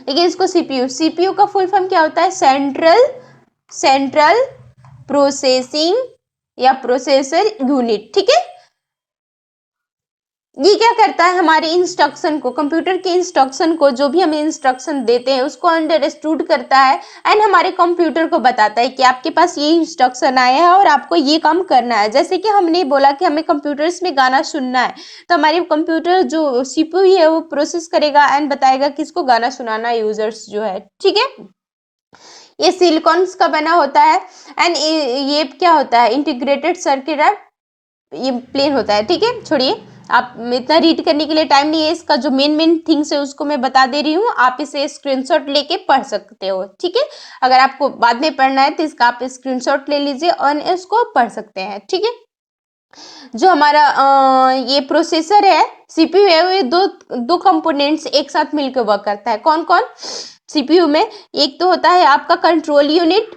लेकिन इसको सीपीयू का फुल फॉर्म क्या होता है, सेंट्रल प्रोसेसिंग या प्रोसेसर यूनिट, ठीक है। ये क्या करता है, हमारे इंस्ट्रक्शन को, कंप्यूटर के इंस्ट्रक्शन को, जो भी हमें इंस्ट्रक्शन देते हैं उसको अंडरस्टूड करता है एंड हमारे कंप्यूटर को बताता है कि आपके पास ये इंस्ट्रक्शन आया है और आपको ये काम करना है। जैसे कि हमने बोला कि हमें कंप्यूटर्स में गाना सुनना है, तो हमारे कंप्यूटर जो सीपीयू है वो प्रोसेस करेगा एंड बताएगा किसको गाना सुनाना है, यूजर्स जो है, ठीक है। ये सिलिकॉन्स का बना होता है एंड ये क्या होता है, इंटीग्रेटेड सर्किट है, ये प्लेन होता है, ठीक है। छोड़िए, आप इतना रीड करने के लिए टाइम नहीं है, इसका जो मेन थिंग्स है उसको मैं बता दे रही हूँ, आप इसे स्क्रीनशॉट लेके पढ़ सकते हो, ठीक है। अगर आपको बाद में पढ़ना है तो इसका आप स्क्रीनशॉट ले लीजिए और इसको पढ़ सकते हैं, ठीक है। जो हमारा ये प्रोसेसर है, सीपीयू है, वो दो कंपोनेंट्स एक साथ मिलकर वर्क करता है। कौन कौन, सीपीयू में एक तो होता है आपका control unit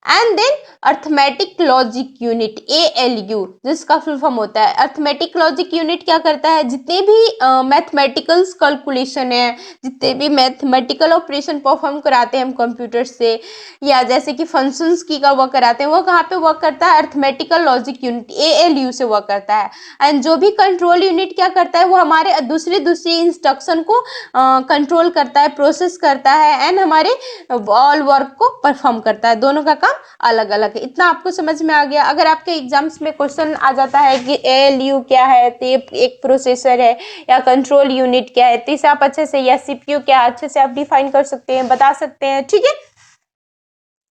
and then arithmetic logic unit, ALU, जिसका फुल फॉर्म होता है। अर्थमेटिक लॉजिक यूनिट क्या करता है, जितने भी मैथमेटिकल कैलकुलेशन है, जितने भी मैथमेटिकल ऑपरेशन परफॉर्म कराते हैं हम कंप्यूटर से, या जैसे कि फंक्शंस की का वर्क कराते हैं, वो कहाँ पे वर्क करता है, अर्थमेटिकल लॉजिक यूनिट, ALU से वर्क करता है। एंड जो भी कंट्रोल यूनिट क्या करता है, वो हमारे दूसरी इंस्ट्रक्शन को कंट्रोल करता है, प्रोसेस करता है एंड हमारे ऑल वर्क को परफॉर्म करता है। दोनों का काम अलग अलग है। इतना आपको समझ में आ गया। अगर आपके एग्जाम्स में क्वेश्चन आ जाता है कि ALU क्या है, तो एक प्रोसेसर है, या कंट्रोल यूनिट क्या है, तो इसे आप अच्छे से, या सीपीयू क्या, अच्छे से आप डिफाइन कर सकते हैं, बता सकते हैं, ठीक है।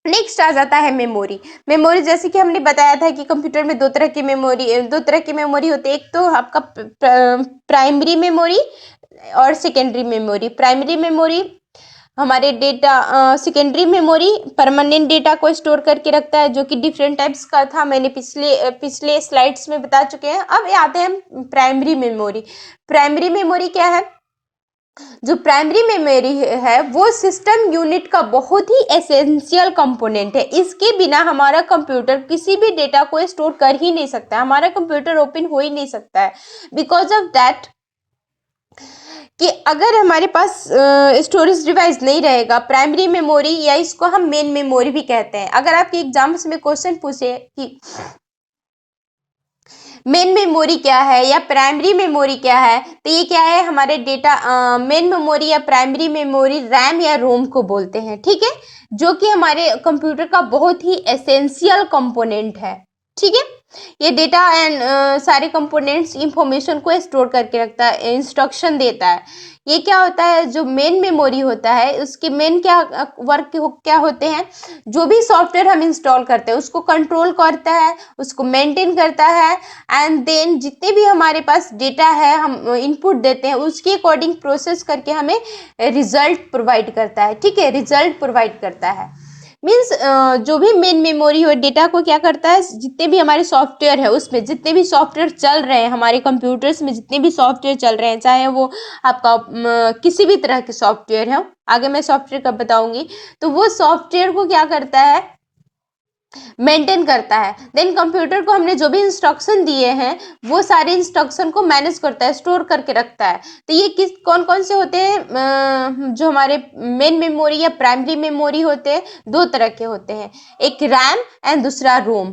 नेक्स्ट आ जाता है मेमोरी। मेमोरी जैसे कि हमने बताया था कि कंप्यूटर में दो तरह की मेमोरी होती है, एक तो आपका प्राइमरी मेमोरी और सेकेंडरी मेमोरी। प्राइमरी मेमोरी हमारे data, secondary memory permanent data को स्टोर करके रखता है, जो कि डिफरेंट टाइप्स का था, मैंने पिछले स्लाइड्स में बता चुके हैं। अब आते हैं प्राइमरी मेमोरी। प्राइमरी मेमोरी क्या है, जो प्राइमरी मेमोरी है वो सिस्टम यूनिट का बहुत ही एसेंशियल कंपोनेंट है। इसके बिना हमारा कंप्यूटर किसी भी डेटा को स्टोर कर ही नहीं सकता, हमारा कंप्यूटर ओपन हो ही नहीं सकता है। बिकॉज ऑफ दैट, कि अगर हमारे पास स्टोरेज डिवाइस नहीं रहेगा, प्राइमरी मेमोरी, या इसको हम मेन मेमोरी भी कहते हैं। अगर आपके एग्जाम्स में क्वेश्चन पूछे कि मेन मेमोरी क्या है या प्राइमरी मेमोरी क्या है, तो ये क्या है, हमारे डेटा मेन मेमोरी या प्राइमरी मेमोरी रैम या रोम को बोलते हैं, ठीक है, जो कि हमारे कंप्यूटर का बहुत ही एसेंशियल कंपोनेंट है, ठीक है। ये डेटा एंड सारे कंपोनेंट्स इंफॉर्मेशन को स्टोर करके रखता है, इंस्ट्रक्शन देता है। ये क्या होता है, जो मेन मेमोरी होता है उसके मेन क्या वर्क क्या होते हैं, जो भी सॉफ्टवेयर हम इंस्टॉल करते हैं उसको कंट्रोल करता है, उसको मेंटेन करता है एंड देन जितने भी हमारे पास डेटा है हम इनपुट देते हैं उसके अकॉर्डिंग प्रोसेस करके हमें रिजल्ट प्रोवाइड करता है, ठीक है, रिजल्ट प्रोवाइड करता है। मीन्स जो भी मेन मेमोरी हो डेटा को क्या करता है, जितने भी हमारे सॉफ्टवेयर है उसमें, जितने भी सॉफ्टवेयर चल रहे हैं हमारे कंप्यूटर्स में, जितने भी सॉफ्टवेयर चल रहे हैं, चाहे वो आपका किसी भी तरह के सॉफ्टवेयर है, आगे मैं सॉफ्टवेयर का बताऊंगी, तो वो सॉफ्टवेयर को क्या करता है, मेंटेन करता है। देन कंप्यूटर को हमने जो भी इंस्ट्रक्शन दिए हैं वो सारे इंस्ट्रक्शन को मैनेज करता है, स्टोर करके रखता है। तो ये कौन कौन से होते हैं, जो हमारे मेन मेमोरी या प्राइमरी मेमोरी होते हैं, दो तरह के होते हैं, एक रैम एंड दूसरा रोम।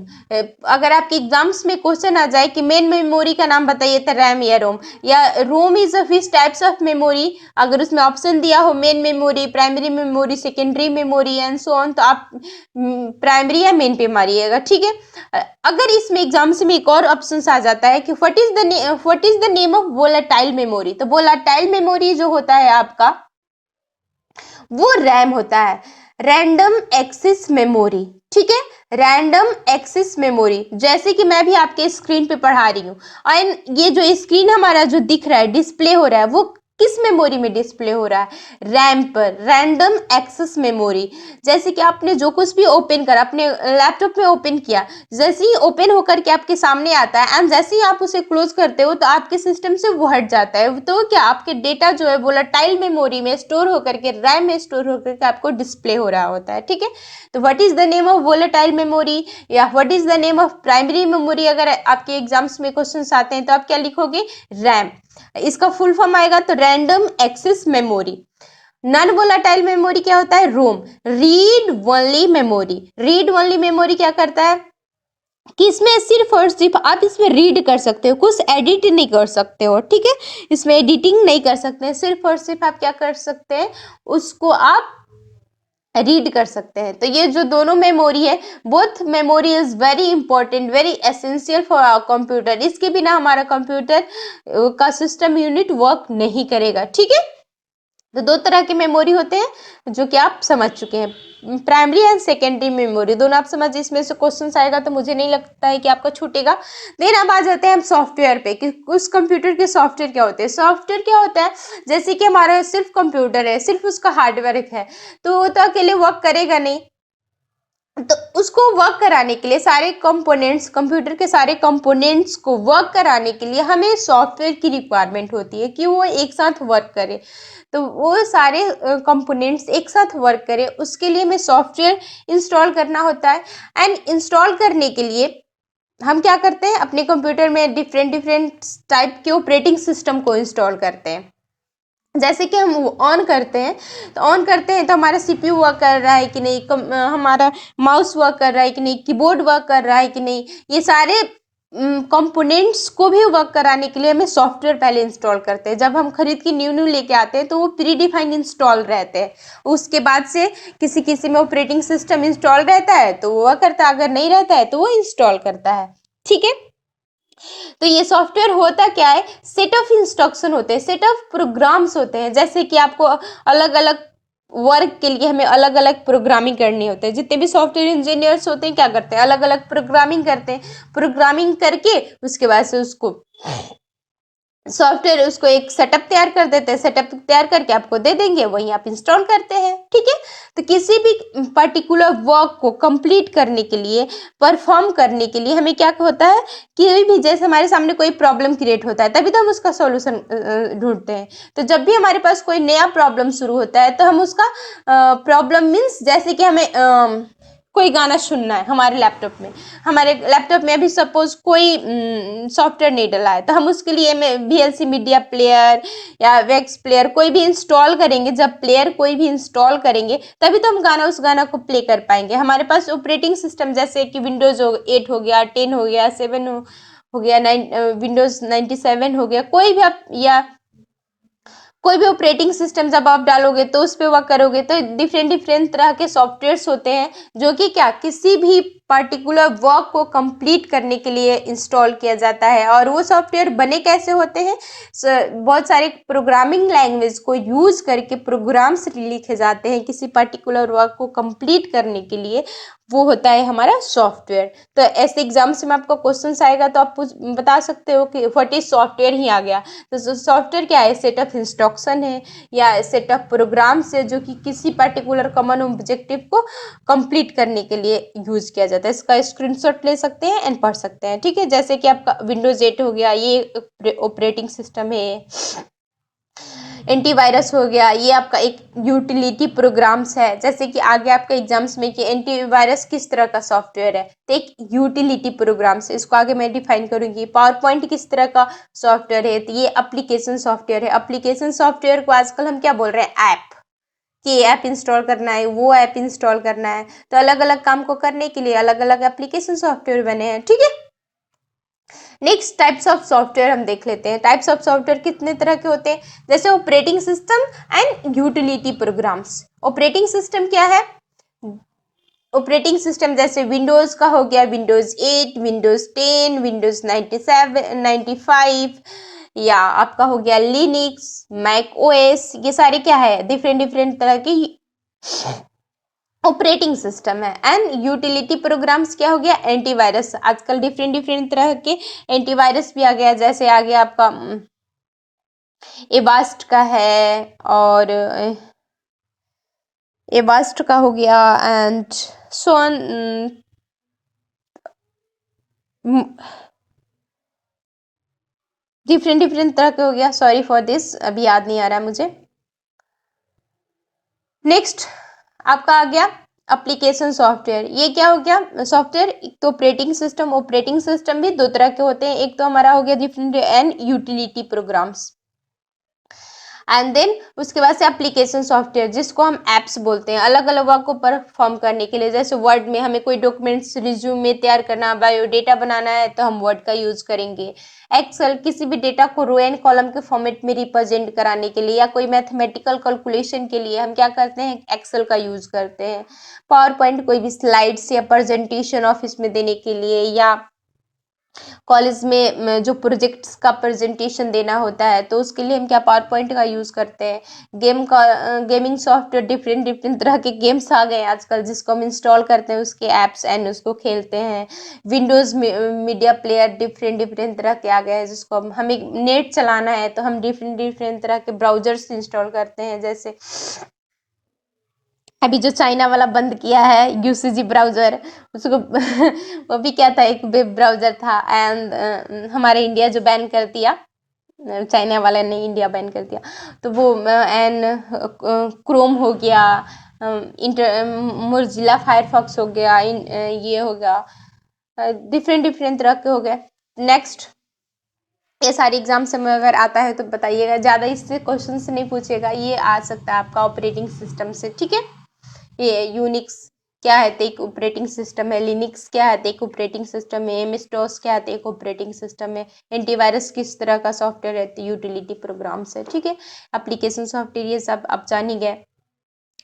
अगर आपके एग्जाम्स में क्वेश्चन आ जाए कि मेन मेमोरी का नाम बताइए, तो रैम या रोम, या ROM is which types of memory, अगर उसमें ऑप्शन दिया हो main memory, primary memory, secondary memory and so on, तो आप प्राइमरी या मेन पे मारिएगा, ठीक है। अगर इसमें एग्जाम्स में एक और ऑप्शन आ जाता है कि what is the name of volatile memory, तो वोलेटाइल मेमोरी जो होता है आपका वो रैम होता है, रैंडम एक्सेस मेमोरी, ठीक है। रैंडम एक्सेस मेमोरी, जैसे कि मैं भी आपके स्क्रीन पे पढ़ा रही हूँ और ये जो स्क्रीन हमारा जो दिख रहा है, डिस्प्ले हो रहा है, वो किस मेमोरी में डिस्प्ले हो रहा है, रैम पर, रैंडम एक्सेस मेमोरी। जैसे कि आपने जो कुछ भी ओपन करा, अपने लैपटॉप में ओपन किया, जैसे ही ओपन होकर के आपके सामने आता है एंड जैसे ही आप उसे क्लोज करते हो तो आपके सिस्टम से वो हट जाता है, तो क्या आपके डेटा जो है वोलेटाइल मेमोरी में स्टोर होकर के, रैम में स्टोर होकर के आपको डिस्प्ले हो रहा होता है, ठीक है। तो what is the name of volatile memory या what is the name of primary memory, अगर आपके एग्जाम्स में क्वेश्चंस आते हैं तो आप क्या लिखोगे, रैम। इसका फुल फॉर्म आएगा तो random access memory. Non volatile memory क्या होता है, ROM, read only memory. Read only memory क्या करता है कि इसमें सिर्फ और सिर्फ आप इसमें रीड कर सकते हो, कुछ एडिट नहीं कर सकते हो, ठीक है। इसमें एडिटिंग नहीं कर सकते हैं, सिर्फ और सिर्फ आप क्या कर सकते हैं, उसको आप रीड कर सकते हैं। तो ये जो दोनों मेमोरी है, both memory is very important, very essential for our computer. इसके बिना हमारा कंप्यूटर का सिस्टम यूनिट वर्क नहीं करेगा, ठीक है। तो दो तरह के मेमोरी होते हैं जो कि आप समझ चुके हैं, प्राइमरी एंड सेकेंडरी मेमोरी, दोनों आप समझ। इसमें से क्वेश्चन आएगा तो मुझे नहीं लगता है कि आपका छूटेगा। देन अब आ जाते हैं हम सॉफ्टवेयर पे कि उस कंप्यूटर के सॉफ्टवेयर क्या होते हैं। सॉफ्टवेयर क्या होता है, जैसे कि हमारा सिर्फ कंप्यूटर है, सिर्फ उसका हार्डवेयर है, तो वो तो अकेले वर्क करेगा नहीं, तो उसको वर्क कराने के लिए सारे कंपोनेंट्स, कंप्यूटर के सारे कंपोनेंट्स को वर्क कराने के लिए हमें सॉफ्टवेयर की रिक्वायरमेंट होती है कि वो एक साथ वर्क करे। तो वो सारे कंपोनेंट्स एक साथ वर्क करे, उसके लिए हमें सॉफ्टवेयर इंस्टॉल करना होता है। एंड इंस्टॉल करने के लिए हम क्या करते हैं, अपने कंप्यूटर में डिफरेंट डिफरेंट टाइप के ऑपरेटिंग सिस्टम को इंस्टॉल करते हैं। जैसे कि हम ऑन करते हैं, तो ऑन करते हैं तो हमारा सीपीयू वर्क कर रहा है कि नहीं, हमारा माउस वर्क कर रहा है कि नहीं, कीबोर्ड वर्क कर रहा है कि नहीं, ये सारे कंपोनेंट्स को भी वर्क कराने के लिए हमें सॉफ्टवेयर पहले इंस्टॉल करते हैं। जब हम खरीद के न्यू न्यू लेके आते हैं तो वो प्री डिफाइंड इंस्टॉल रहते हैं, उसके बाद से किसी किसी में ऑपरेटिंग सिस्टम इंस्टॉल रहता है तो वो करता है, अगर नहीं रहता है तो वो इंस्टॉल करता है, ठीक है। तो ये सॉफ्टवेयर होता क्या है, सेट ऑफ इंस्ट्रक्शन होते हैं, सेट ऑफ प्रोग्राम्स होते हैं। जैसे कि आपको अलग अलग वर्क के लिए हमें अलग अलग प्रोग्रामिंग करनी होती है। जितने भी सॉफ्टवेयर इंजीनियर्स होते हैं क्या करते हैं, अलग अलग प्रोग्रामिंग करते हैं, प्रोग्रामिंग करके उसके बाद से उसको सॉफ्टवेयर, उसको एक सेटअप तैयार कर देते हैं, सेटअप तैयार करके आपको दे देंगे, वही आप इंस्टॉल करते हैं, ठीक है। तो किसी भी पर्टिकुलर वर्क को कंप्लीट करने के लिए, परफॉर्म करने के लिए हमें क्या होता है कि भी जैसे हमारे सामने कोई प्रॉब्लम क्रिएट होता है तभी तो हम उसका सॉल्यूशन ढूंढते हैं। तो जब भी हमारे पास कोई नया प्रॉब्लम शुरू होता है तो हम उसका प्रॉब्लम मीन्स, जैसे कि हमें कोई गाना सुनना है हमारे लैपटॉप में अभी सपोज कोई सॉफ्टवेयर नहीं डला है, तो हम उसके लिए VLC मीडिया प्लेयर या वेक्स प्लेयर कोई भी इंस्टॉल करेंगे। जब प्लेयर कोई भी इंस्टॉल करेंगे तभी तो हम उस गाना को प्ले कर पाएंगे। हमारे पास ऑपरेटिंग सिस्टम जैसे कि विंडोज 8 हो गया, 10 हो गया, 7 हो गया, विंडोज 97 हो गया, कोई भी आप या कोई भी ऑपरेटिंग सिस्टम जब आप डालोगे तो उस पर वर्क करोगे, तो डिफरेंट डिफरेंट तरह के सॉफ्टवेयर्स होते हैं जो कि क्या किसी भी पर्टिकुलर वर्क को कंप्लीट करने के लिए इंस्टॉल किया जाता है। और वो सॉफ्टवेयर बने कैसे होते हैं, बहुत सारे प्रोग्रामिंग लैंग्वेज को यूज करके प्रोग्राम्स लिखे जाते हैं किसी पर्टिकुलर वर्क को कंप्लीट करने के लिए, वो होता है हमारा सॉफ्टवेयर। तो ऐसे एग्जाम्स में आपका क्वेश्चन आएगा तो आप बता सकते हो कि व्हाट इज सॉफ्टवेयर, ही आ गया। तो सॉफ्टवेयर क्या है, सेट ऑफ इंस्ट्रक्शन है या सेट ऑफ प्रोग्राम्स है जो कि किसी पर्टिकुलर कॉमन ऑब्जेक्टिव को कंप्लीट करने के लिए यूज किया जाता है। इसका स्क्रीनशॉट ले सकते हैं एंड पढ़ सकते हैं, ठीक है। जैसे कि आपका विंडोज 8 हो गया, ये ऑपरेटिंग सिस्टम है। एंटीवायरस हो गया, ये आपका एक यूटिलिटी प्रोग्राम्स है। जैसे कि आगे आपका एग्जाम्स में कि एंटीवायरस किस तरह का सॉफ्टवेयर है, तो एक यूटिलिटी प्रोग्राम्स है, इसको आगे मैं डिफाइन करूंगी। पावर पॉइंट किस तरह का सॉफ्टवेयर है, तो ये एप्लीकेशन सॉफ्टवेयर है। एप्लीकेशन सॉफ्टवेयर को आजकल हम क्या बोल रहे हैं, ऐप, कि ऐप इंस्टॉल करना है, वो ऐप इंस्टॉल करना है। तो अलग अलग काम को करने के लिए अलग अलग एप्लीकेशन सॉफ्टवेयर बने हैं, ठीक है। नेक्स्ट टाइप्स ऑफ सॉफ्टवेयर हम देख लेते हैं। टाइप्स ऑफ सॉफ्टवेयर कितने तरह के होते हैं, जैसे operating system and utility programmes. Operating system क्या है, ऑपरेटिंग सिस्टम जैसे विंडोज का हो गया विंडोज 8, विंडोज 10, विंडोज 97, 95, या आपका हो गया लिनक्स, मैक ओएस, ये सारे क्या है डिफरेंट डिफरेंट तरह की ऑपरेटिंग सिस्टम है। एंड यूटिलिटी प्रोग्राम्स क्या हो गया एंटीवायरस, आजकल डिफरेंट डिफरेंट तरह के एंटीवायरस भी आ गया, जैसे आ गया आपका एवास्ट का है, और एवास्ट का हो गया, एंड सोन डिफरेंट डिफरेंट तरह के हो गया। सॉरी फॉर दिस, अभी याद नहीं आ रहा है मुझे। नेक्स्ट आपका आ गया एप्लीकेशन सॉफ्टवेयर। ये क्या हो गया सॉफ्टवेयर, एक तो ऑपरेटिंग सिस्टम भी दो तरह के होते हैं, एक तो हमारा हो गया different and utility programs, and then उसके बाद से एप्लीकेशन सॉफ्टवेयर जिसको हम एप्स बोलते हैं अलग अलग वर्क को परफॉर्म करने के लिए। जैसे वर्ड में हमें कोई डॉक्यूमेंट्स रिज्यूमे तैयार करना, बायोडेटा बनाना है तो हम वर्ड का यूज करेंगे। एक्सेल किसी भी डेटा को रो एंड कॉलम के फॉर्मेट में रिप्रेजेंट कराने के लिए, या कोई मैथमेटिकल कैलकुलेशन के लिए हम क्या करते हैं एक्सेल का यूज करते हैं। पावर पॉइंट कोई भी स्लाइड्स या प्रेजेंटेशन ऑफिस में देने के लिए, या कॉलेज में जो प्रोजेक्ट्स का प्रेजेंटेशन देना होता है तो उसके लिए हम क्या पावर पॉइंट का यूज करते हैं। गेमिंग सॉफ्टवेयर डिफरेंट डिफरेंट तरह के गेम्स आ गए आजकल जिसको हम इंस्टॉल करते हैं उसके एप्स एंड उसको खेलते हैं। Windows media player different different तरह के आ गए हैं जिसको हमें नेट चलाना है तो हम डिफरेंट डिफरेंट तरह के ब्राउजर्स इंस्टॉल करते हैं। जैसे अभी जो चाइना वाला बंद किया है यूसीजी ब्राउजर, उसको वो भी क्या था एक वेब ब्राउजर था, एंड हमारे इंडिया जो बैन कर दिया, चाइना वाला ने इंडिया बैन कर दिया, तो वो एंड क्रोम हो गया, मोजिला फायरफॉक्स हो गया, ये हो गया, डिफरेंट डिफरेंट तरह के हो गए। नेक्स्ट ये सारी एग्जाम्स में अगर आता है तो बताइएगा, ज़्यादा इससे क्वेश्चन से नहीं पूछेगा, ये आ सकता है आपका ऑपरेटिंग सिस्टम से, ठीक है। ये यूनिक्स क्या है तो एक ऑपरेटिंग सिस्टम है, लिनक्स क्या है तो एक ऑपरेटिंग सिस्टम है, एमएस डॉस क्या है तो एक ऑपरेटिंग सिस्टम है, एंटीवायरस किस तरह का सॉफ्टवेयर है तो यूटिलिटी प्रोग्राम्स है, ठीक है। एप्लीकेशन सॉफ्टवेयर ये सब आप जान ही गए।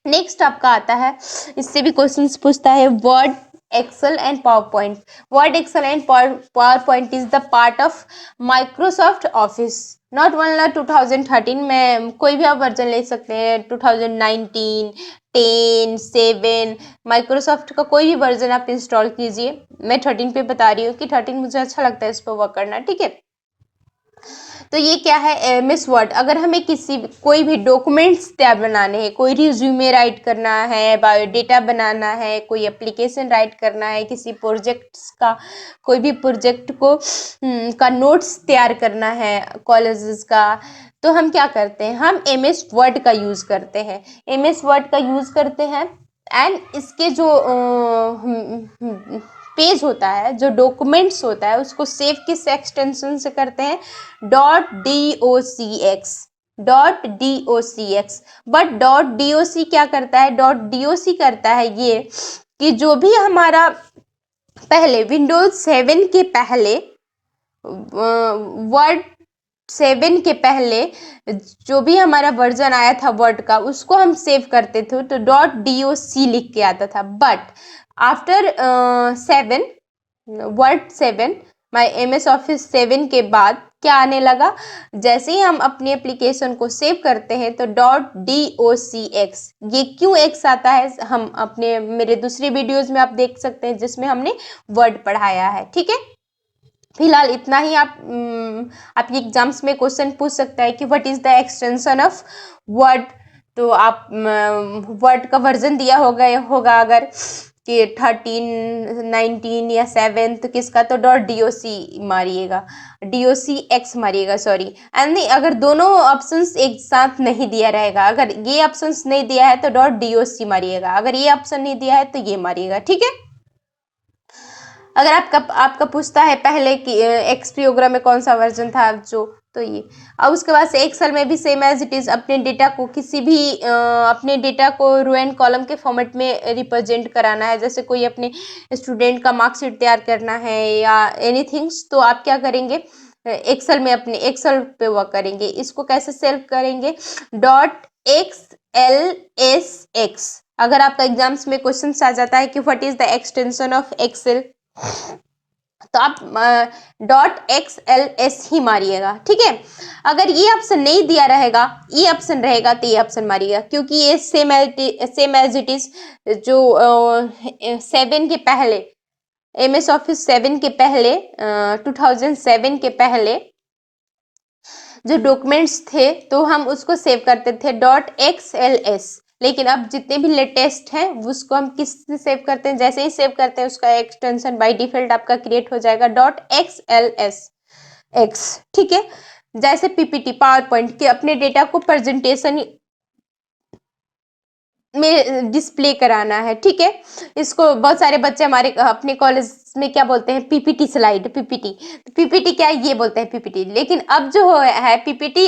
नेक्स्ट आपका आता है, इससे भी क्वेश्चंस पूछता है Word, Excel and PowerPoint. Word, Excel and PowerPoint is the part of Microsoft Office, not only 2013 में, कोई भी आप वर्जन ले सकते हैं, 2019, 10, 7, माइक्रोसॉफ्ट का कोई भी वर्जन आप इंस्टॉल कीजिए। मैं 13 पे बता रही हूँ कि 13 मुझे अच्छा लगता है इस पर वर्क करना, ठीक है। तो ये क्या है एमएस वर्ड, अगर हमें कोई भी डॉक्यूमेंट्स तैयार बनाने हैं, कोई रिज्यूमे राइट करना है, बायोडेटा बनाना है, कोई एप्लीकेशन राइट करना है, किसी प्रोजेक्ट्स का कोई भी प्रोजेक्ट को का नोट्स तैयार करना है कॉलेजेस का, तो हम क्या करते हैं हम एमएस वर्ड का यूज़ करते हैं, एमएस वर्ड का यूज़ करते हैं। एंड इसके जो पेज होता है, जो डॉक्यूमेंट्स होता है, उसको सेव किस एक्सटेंशन से करते हैं, .docx, .docx। बट .doc क्या करता है, .doc करता है ये कि जो भी हमारा पहले विंडोज 7 के पहले, वर्ड 7 के पहले जो भी हमारा वर्जन आया था वर्ड का उसको हम सेव करते थे तो .doc लिख के आता था। But after 7, word 7, my MS office 7 के बाद क्या आने लगा, जैसे ही हम अपनी एप्लीकेशन को सेव करते हैं तो .docx, ये क्यों x आता है हम अपने मेरे दूसरे वीडियोज में आप देख सकते हैं जिसमें हमने वर्ड पढ़ाया है, ठीक है। फिलहाल इतना ही। आपके एग्जाम्स में क्वेश्चन पूछ सकता है कि what is the extension of word, तो आप वर्ड का वर्जन दिया होगा अगर कि 13, 19 या 7 तो किसका, तो .doc मारिएगा, .docx मारिएगा, सॉरी। एंड अगर दोनों ऑप्शंस एक साथ नहीं दिया रहेगा, अगर ये ऑप्शंस नहीं दिया है तो .doc मारिएगा, अगर ये ऑप्शन नहीं दिया है तो ये मारिएगा, ठीक है। अगर आपका पूछता है पहले कि एक्सपीओग्राम में कौन सा वर्जन था जो, तो ये। अब उसके बाद से एक्सेल में भी सेम एज इट इज अपने डेटा को किसी भी अपने डेटा को रो एंड कॉलम के फॉर्मेट में रिप्रेजेंट कराना है, जैसे कोई अपने स्टूडेंट का मार्कशीट तैयार करना है या एनीथिंग्स, तो आप क्या करेंगे एक्सेल में अपने एक्सेल पे वर्क करेंगे। इसको कैसे सेव करेंगे, .xlsx, अगर आपका एग्जाम्स में क्वेश्चन आ जाता है कि what is the extension of Excel, तो आप .xls ही मारिएगा, ठीक है। अगर ये ऑप्शन नहीं दिया रहेगा, ये ऑप्शन रहेगा, तो ये ऑप्शन मारिएगा, क्योंकि ये सेम एज इट इज जो 7 के पहले, MS ऑफिस 7 के पहले 2007 के पहले जो डॉक्यूमेंट्स थे तो हम उसको सेव करते थे .xls, लेकिन अब जितने भी लेटेस्ट हैं उसको हम किस से सेव करते हैं, जैसे ही सेव करते हैं उसका एक्सटेंशन बाय डिफॉल्ट आपका क्रिएट हो जाएगा .xls x, ठीक है। जैसे PPT पावर पॉइंट के अपने डेटा को प्रेजेंटेशन में डिस्प्ले कराना है, ठीक है। इसको बहुत सारे बच्चे हमारे अपने कॉलेज में क्या बोलते हैं, PPT स्लाइड, PPT क्या है, ये बोलते हैं PPT। लेकिन अब जो है PPT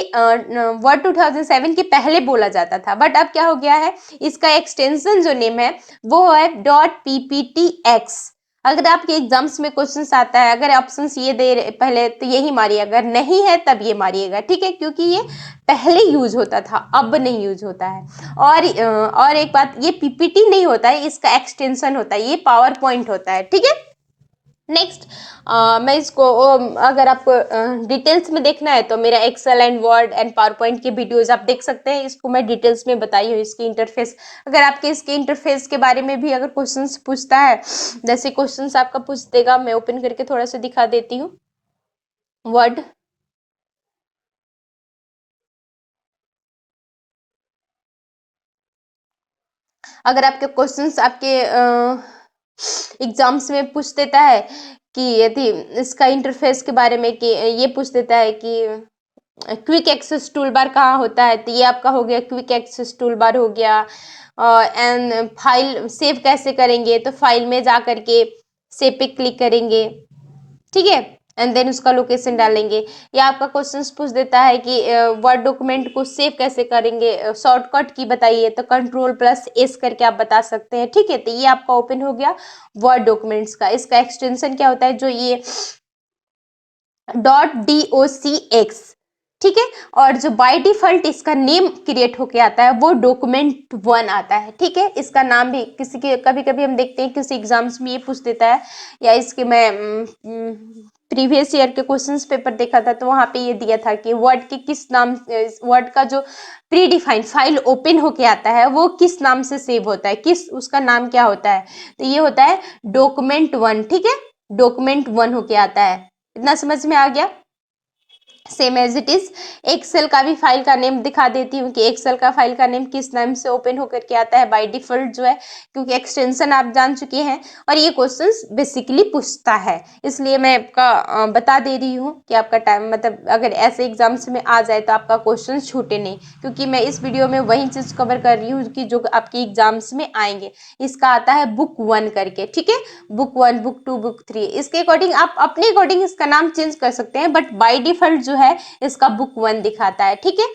वर्ड 2007 के पहले बोला जाता था, बट अब क्या हो गया है, इसका एक्सटेंशन जो नेम है वो है .pptx। अगर आपके एग्जाम्स में क्वेश्चन आता है, अगर ऑप्शंस ये दे पहले तो यही मारिए, अगर नहीं है तब ये मारिएगा, ठीक है, क्योंकि ये पहले यूज होता था, अब नहीं यूज होता है। और एक बात, ये PPT नहीं होता है, इसका एक्सटेंशन होता है, ये पावर पॉइंट होता है, ठीक है। नेक्स्ट मैं इसको अगर आपको डिटेल्स में देखना है तो मेरा Excel and Word and PowerPoint के वीडियोज आप देख सकते हैं, इसको मैं डिटेल्स में बताई हूँ, इसकी इंटरफेस। अगर आपके इसके इंटरफेस के बारे में भी अगर क्वेश्चंस पूछता है, जैसे क्वेश्चंस आपका पूछ देगा, मैं ओपन करके थोड़ा सा दिखा देती हूँ वर्ड। अगर आपके क्वेश्चंस आपके एग्जाम्स में पूछ देता है कि यदि इसका इंटरफेस के बारे में, कि ये पूछ देता है कि क्विक एक्सेस टूल बार कहाँ होता है, तो ये आपका हो गया क्विक एक्सेस टूल बार हो गया। एंड फाइल सेव कैसे करेंगे, तो फाइल में जा करके सेव पे क्लिक करेंगे, ठीक है, एंड देन उसका लोकेशन डालेंगे। या आपका क्वेश्चन पूछ देता है कि वर्ड डॉक्यूमेंट को सेव कैसे करेंगे, शॉर्टकट की बताइए, तो Ctrl+S करके आप बता सकते हैं, ठीक है। तो ये आपका ओपन हो गया वर्ड डॉक्यूमेंट्स का। इसका एक्सटेंशन क्या होता है, जो ये .docx, ठीक है। और जो बाय डिफॉल्ट इसका नेम क्रिएट होके आता है वो document1 आता है, ठीक है। इसका नाम भी किसी के कभी कभी हम देखते हैं किसी एग्जाम्स में ये पूछ देता है, या इसके मैं प्रीवियस ईयर के क्वेश्चंस पेपर देखा था तो वहां पे ये दिया था कि वर्ड के किस नाम, वर्ड का जो प्री डिफाइंड फाइल ओपन होके आता है वो किस नाम से सेव होता है, किस उसका नाम क्या होता है, तो ये होता है document1, ठीक है, document1 होके आता है। इतना समझ में आ गया। Same as it is Excel का भी फाइल का नेम दिखा देती हूँ कि एक्सेल का फाइल का नेम किस नाम से ओपन होकर के आता है बाय डिफॉल्ट जो है, क्योंकि एक्सटेंशन आप जान चुके हैं और ये क्वेश्चंस बेसिकली पूछता है, इसलिए मैं आपका बता दे रही हूँ कि आपका टाइम, मतलब अगर ऐसे एग्जाम्स में आ जाए तो आपका क्वेश्चन छूटे नहीं, क्योंकि मैं इस वीडियो में वही चीज कवर कर रही हूँ कि जो आपके एग्जाम्स में आएंगे। इसका आता है बुक 1 करके, ठीक है, बुक 1, बुक 2, बुक 3, इसके अकॉर्डिंग आप अपने अकॉर्डिंग इसका नाम चेंज कर सकते हैं, बट बाय डिफॉल्ट जो है इसका बुक 1 दिखाता है, ठीक है।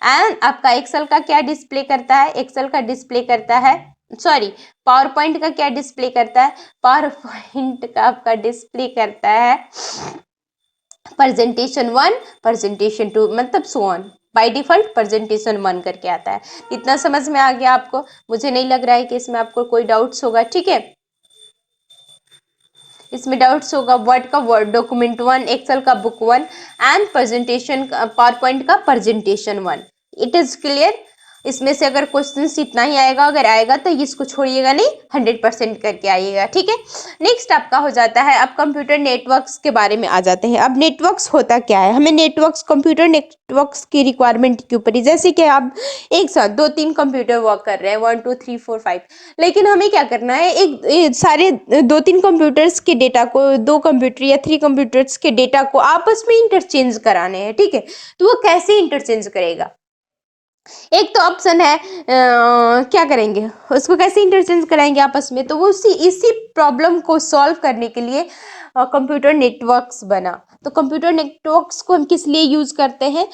एंड आपका एक्सेल का क्या डिस्प्ले करता है, एक्सेल का डिस्प्ले करता है, सॉरी, पावर पॉइंट का क्या डिस्प्ले करता है, पावर पॉइंट का आपका डिस्प्ले करता है प्रेजेंटेशन 1, प्रेजेंटेशन 2, मतलब so on, by default presentation 1 करके आता है। इतना समझ में आ गया आपको? मुझे नहीं लग रहा है कि इसमें आपको कोई डाउट्स होगा, ठीक है। इसमें डाउट्स होगा वर्ड का वर्ड document1, एक्सेल का book 1 and presentation power point का प्रेजेंटेशन 1। It is clear? इसमें से अगर क्वेश्चन इतना ही आएगा, अगर आएगा तो इसको छोड़िएगा नहीं, 100% करके आइएगा, ठीक है। नेक्स्ट आपका हो जाता है, अब कंप्यूटर नेटवर्क्स के बारे में आ जाते हैं। अब नेटवर्क्स होता क्या है, हमें नेटवर्क्स, कंप्यूटर नेटवर्क्स की रिक्वायरमेंट के ऊपर ही, जैसे कि आप एक साथ 2-3 कंप्यूटर वर्क कर रहे हैं, 1 2 3 4 5, लेकिन हमें क्या करना है, एक सारे 2-3 कंप्यूटर्स के डेटा को, 2 कंप्यूटर या 3 कंप्यूटर्स के डेटा को आपस में इंटरचेंज कराने हैं, ठीक है। तो वो कैसे इंटरचेंज करेगा? एक तो ऑप्शन है क्या करेंगे उसको, कैसे इंटरचेंज कराएंगे आपस में, तो वो इसी प्रॉब्लम को सॉल्व करने के लिए कंप्यूटर नेटवर्क्स बना। तो कंप्यूटर नेटवर्क्स को हम किस लिए यूज करते हैं,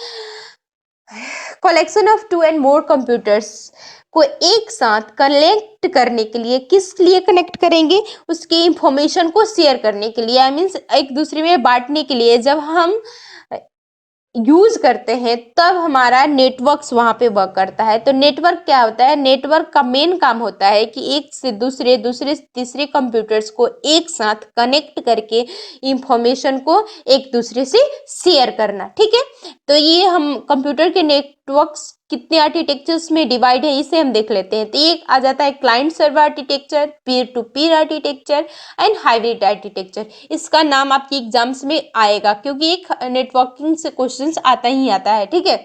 collection of 2 and more computers को एक साथ कनेक्ट करने के लिए, किस लिए कनेक्ट करेंगे, उसकी इंफॉर्मेशन को शेयर करने के लिए, आई मीन्स एक दूसरे में बांटने के लिए। जब हम यूज करते हैं तब हमारा नेटवर्क्स वहां पे वर्क करता है। तो नेटवर्क क्या होता है, नेटवर्क का मेन काम होता है कि एक से दूसरे, दूसरे से तीसरे कंप्यूटर्स को एक साथ कनेक्ट करके इंफॉर्मेशन को एक दूसरे से शेयर करना। ठीक है, तो ये हम कंप्यूटर के नेटवर्क्स कितने आर्किटेक्चर्स में डिवाइड है इसे हम देख लेते हैं। तो ये आ जाता है client server architecture, peer to peer architecture and hybrid architecture. इसका नाम आपकी एग्जाम्स में आएगा क्योंकि एक नेटवर्किंग से क्वेश्चंस आता ही आता है। ठीक है,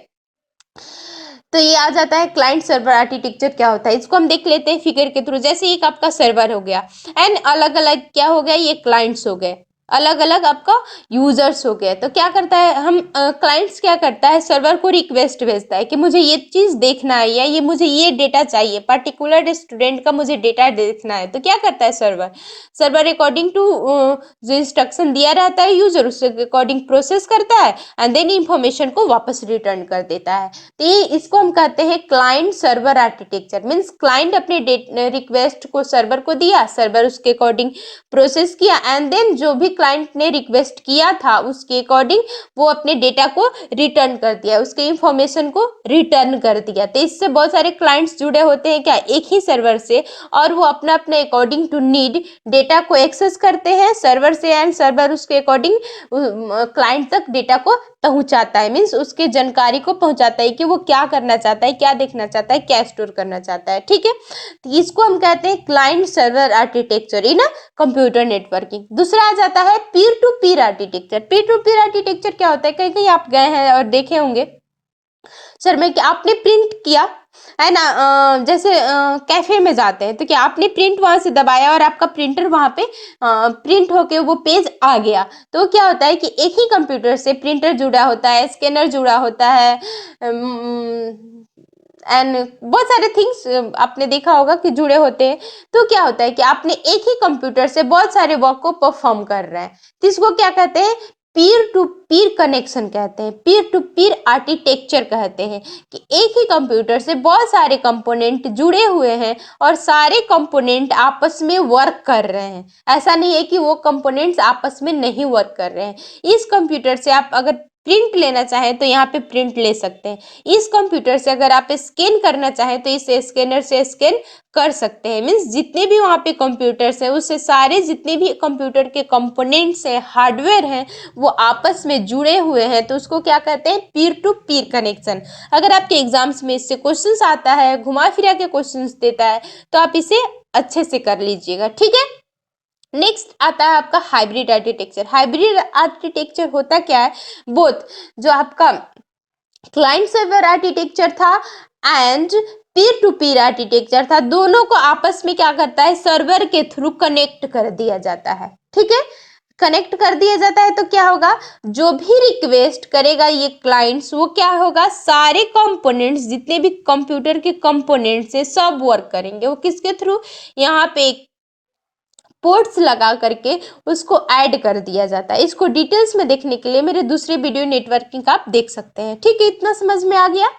तो ये आ जाता है क्लाइंट सर्वर आर्किटेक्चर क्या होता है, इसको हम देख लेते हैं फिगर के थ्रू। जैसे एक आपका सर्वर हो गया एंड अलग अलग क्या हो गया, ये क्लाइंट्स हो गए, अलग अलग आपका यूजर्स हो गए। तो क्या करता है, हम क्लाइंट्स क्या करता है, सर्वर को रिक्वेस्ट भेजता है कि मुझे ये चीज देखना है या ये मुझे ये डेटा चाहिए, पर्टिकुलर स्टूडेंट का मुझे डेटा देखना है। तो क्या करता है सर्वर, सर्वर अकॉर्डिंग टू जो इंस्ट्रक्शन दिया रहता है यूजर उसके अकॉर्डिंग प्रोसेस करता है एंड देन इंफॉर्मेशन को वापस रिटर्न कर देता है। तो ये इसको हम कहते हैं client server architecture. Means client अपने रिक्वेस्ट को सर्वर को दिया, सर्वर उसके अकॉर्डिंग प्रोसेस किया एंड देन जो भी क्लाइंट ने रिक्वेस्ट किया था उसके अकॉर्डिंग वो अपने डेटा को रिटर्न कर दिया, उसके इंफॉर्मेशन को रिटर्न कर दिया। तो इससे बहुत सारे क्लाइंट्स जुड़े होते हैं क्या, एक ही सर्वर से, और वो अपना अपने अकॉर्डिंग टू नीड डेटा को एक्सेस करते हैं सर्वर से एंड सर्वर उसके अकॉर्डिंग क्लाइंट तक डेटा को पहुंचाता है। मीन्स उसके जानकारी को पहुंचाता है कि वो क्या करना चाहता है, क्या देखना चाहता है, क्या स्टोर करना चाहता है। ठीक है, तो इसको हम कहते हैं client server architecture in computer networking. दूसरा आ जाता है peer to peer architecture. Peer to peer architecture क्या होता है, कहीं कहीं आप गए हैं और देखे होंगे सर में कि आपने प्रिंट किया है ना, जैसे कैफे में जाते हैं तो क्या आपने प्रिंट वहां से दबाया और आपका प्रिंटर वहां पे प्रिंट होके वो पेज आ गया। तो क्या होता है कि एक ही कंप्यूटर से प्रिंटर जुड़ा होता है, स्कैनर जुड़ा होता है एंड बहुत सारे थिंग्स आपने देखा होगा कि जुड़े होते हैं। तो क्या होता है कि आपने एक ही कंप्यूटर से बहुत सारे वर्क को परफॉर्म कर रहे हैं, तो इसको क्या कहते हैं, पीयर टू पीयर कनेक्शन कहते हैं, पीयर टू पीयर आर्किटेक्चर कहते हैं कि एक ही कंप्यूटर से बहुत सारे कंपोनेंट जुड़े हुए हैं और सारे कंपोनेंट आपस में वर्क कर रहे हैं। ऐसा नहीं है कि वो कंपोनेंट्स आपस में नहीं वर्क कर रहे हैं। इस कंप्यूटर से आप अगर प्रिंट लेना चाहें तो यहाँ पे प्रिंट ले सकते हैं, इस कंप्यूटर से अगर आप स्कैन करना चाहें तो इस स्कैनर से स्कैन कर सकते हैं। मीन्स जितने भी वहाँ पे कंप्यूटर्स हैं उससे सारे जितने भी कंप्यूटर के कंपोनेंट्स हैं, हार्डवेयर हैं, वो आपस में जुड़े हुए हैं। तो उसको क्या कहते हैं, पीयर टू पीयर कनेक्शन। अगर आपके एग्जाम्स में इससे क्वेश्चंस आता है, घुमा फिरा के क्वेश्चंस देता है, तो आप इसे अच्छे से कर लीजिएगा। ठीक है, नेक्स्ट आता है आपका हाइब्रिड आर्किटेक्चर। हाइब्रिड आर्किटेक्चर होता क्या है, बोथ जो आपका क्लाइंट सर्वर आर्किटेक्चर था and peer to peer architecture था, दोनों को आपस में क्या करता है, सर्वर के थ्रू कनेक्ट कर दिया जाता है। ठीक है, कनेक्ट कर दिया जाता है तो क्या होगा, जो भी रिक्वेस्ट करेगा ये क्लाइंट्स, वो क्या होगा, सारे कंपोनेंट्स जितने भी कंप्यूटर के कंपोनेंट्स है सब वर्क करेंगे। वो किसके थ्रू, यहाँ पे एक पोर्ट्स लगा करके उसको ऐड कर दिया जाता है। इसको डिटेल्स में देखने के लिए मेरे दूसरे वीडियो नेटवर्किंग का आप देख सकते हैं। ठीक है, इतना समझ में आ गया।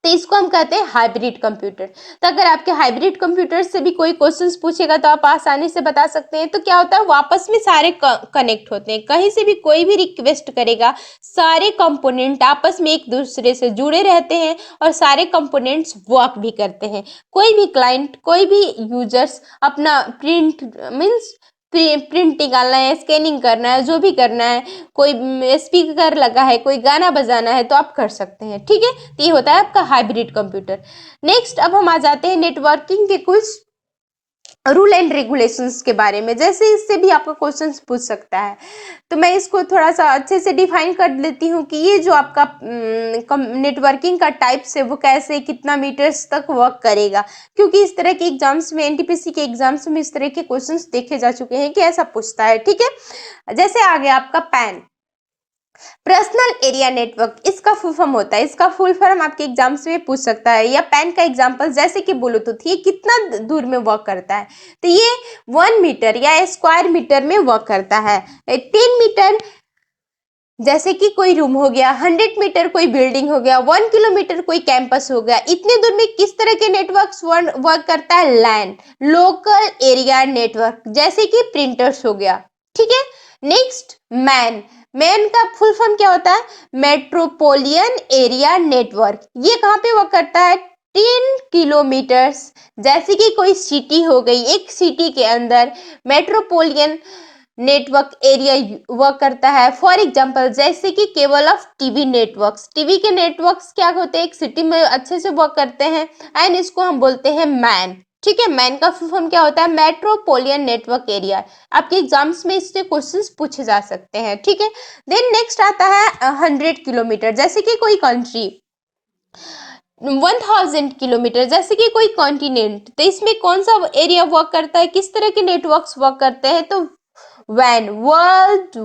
तो इसको हम कहते हैं हाइब्रिड कंप्यूटर। तो अगर आपके हाइब्रिड कंप्यूटर से भी कोई क्वेश्चंस पूछेगा तो आप आसानी से बता सकते हैं। तो क्या होता है, वापस में सारे कनेक्ट होते हैं, कहीं से भी कोई भी रिक्वेस्ट करेगा सारे कंपोनेंट आपस में एक दूसरे से जुड़े रहते हैं और सारे कंपोनेंट्स वर्क भी करते हैं। कोई भी क्लाइंट, कोई भी यूजर्स अपना प्रिंट मीन्स प्रिंट निकालना है, स्कैनिंग करना है, जो भी करना है, कोई स्पीकर लगा है, कोई गाना बजाना है तो आप कर सकते हैं। ठीक है, तो ये होता है आपका हाइब्रिड कंप्यूटर। नेक्स्ट अब हम आ जाते हैं नेटवर्किंग के कुछ रूल एंड रेगुलेशंस के बारे में। जैसे इससे भी आपका क्वेश्चन पूछ सकता है, तो मैं इसको थोड़ा सा अच्छे से डिफाइन कर लेती हूँ कि ये जो आपका नेटवर्किंग का टाइप्स है वो कैसे, कितना मीटर्स तक वर्क करेगा, क्योंकि इस तरह के एग्जाम्स में, एनटीपीसी के एग्जाम्स में इस तरह के क्वेश्चंस देखे जा चुके हैं कि ऐसा पूछता है। ठीक है, जैसे आ गया आपका पैन, पर्सनल एरिया नेटवर्क, इसका फुल फॉर्म होता है, इसका फुल फॉर्म आपके एग्जाम्स में पूछ सकता है। या पैन का एग्जांपल जैसे कि ब्लूटूथ, ये कितना दूर में वर्क करता है, तो ये 1 मीटर या स्क्वायर मीटर में वर्क करता है। 10 मीटर जैसे कि कोई रूम हो गया, 100 मीटर कोई बिल्डिंग हो गया, 1 किलोमीटर कोई कैंपस हो गया। इतने दूर में किस तरह के नेटवर्क्स वर्क करता है, लैन, लोकल एरिया नेटवर्क, जैसे कि प्रिंटर्स हो गया। ठीक है, नेक्स्ट मैन, मैन का फुल फॉर्म क्या होता है? Metropolitan area network. ये कहाँ पे वर्क करता है? 10 किलोमीटर्स, जैसे कि कोई सिटी हो गई, एक सिटी के अंदर मेट्रोपोलियन नेटवर्क एरिया वर्क करता है। फॉर एग्जांपल जैसे कि cable of TV networks, TV के नेटवर्क्स क्या होते हैं, एक सिटी में अच्छे से वर्क करते हैं, एंड इसको हम बोलते हैं मैन। ठीक है, मैन का फुल फॉर्म क्या होता है? Metropolitan network area. आपके एग्जाम्स में इससे क्वेश्चंस पूछे जा सकते हैं। ठीक है, देन नेक्स्ट आता है 100 किलोमीटर, जैसे कि कोई कंट्री। 1000 किलोमीटर, जैसे कि कोई कॉन्टिनेंट। तो इसमें कौन सा एरिया वर्क करता है, किस तरह के नेटवर्क्स वर्क करते हैं? तो वैन, world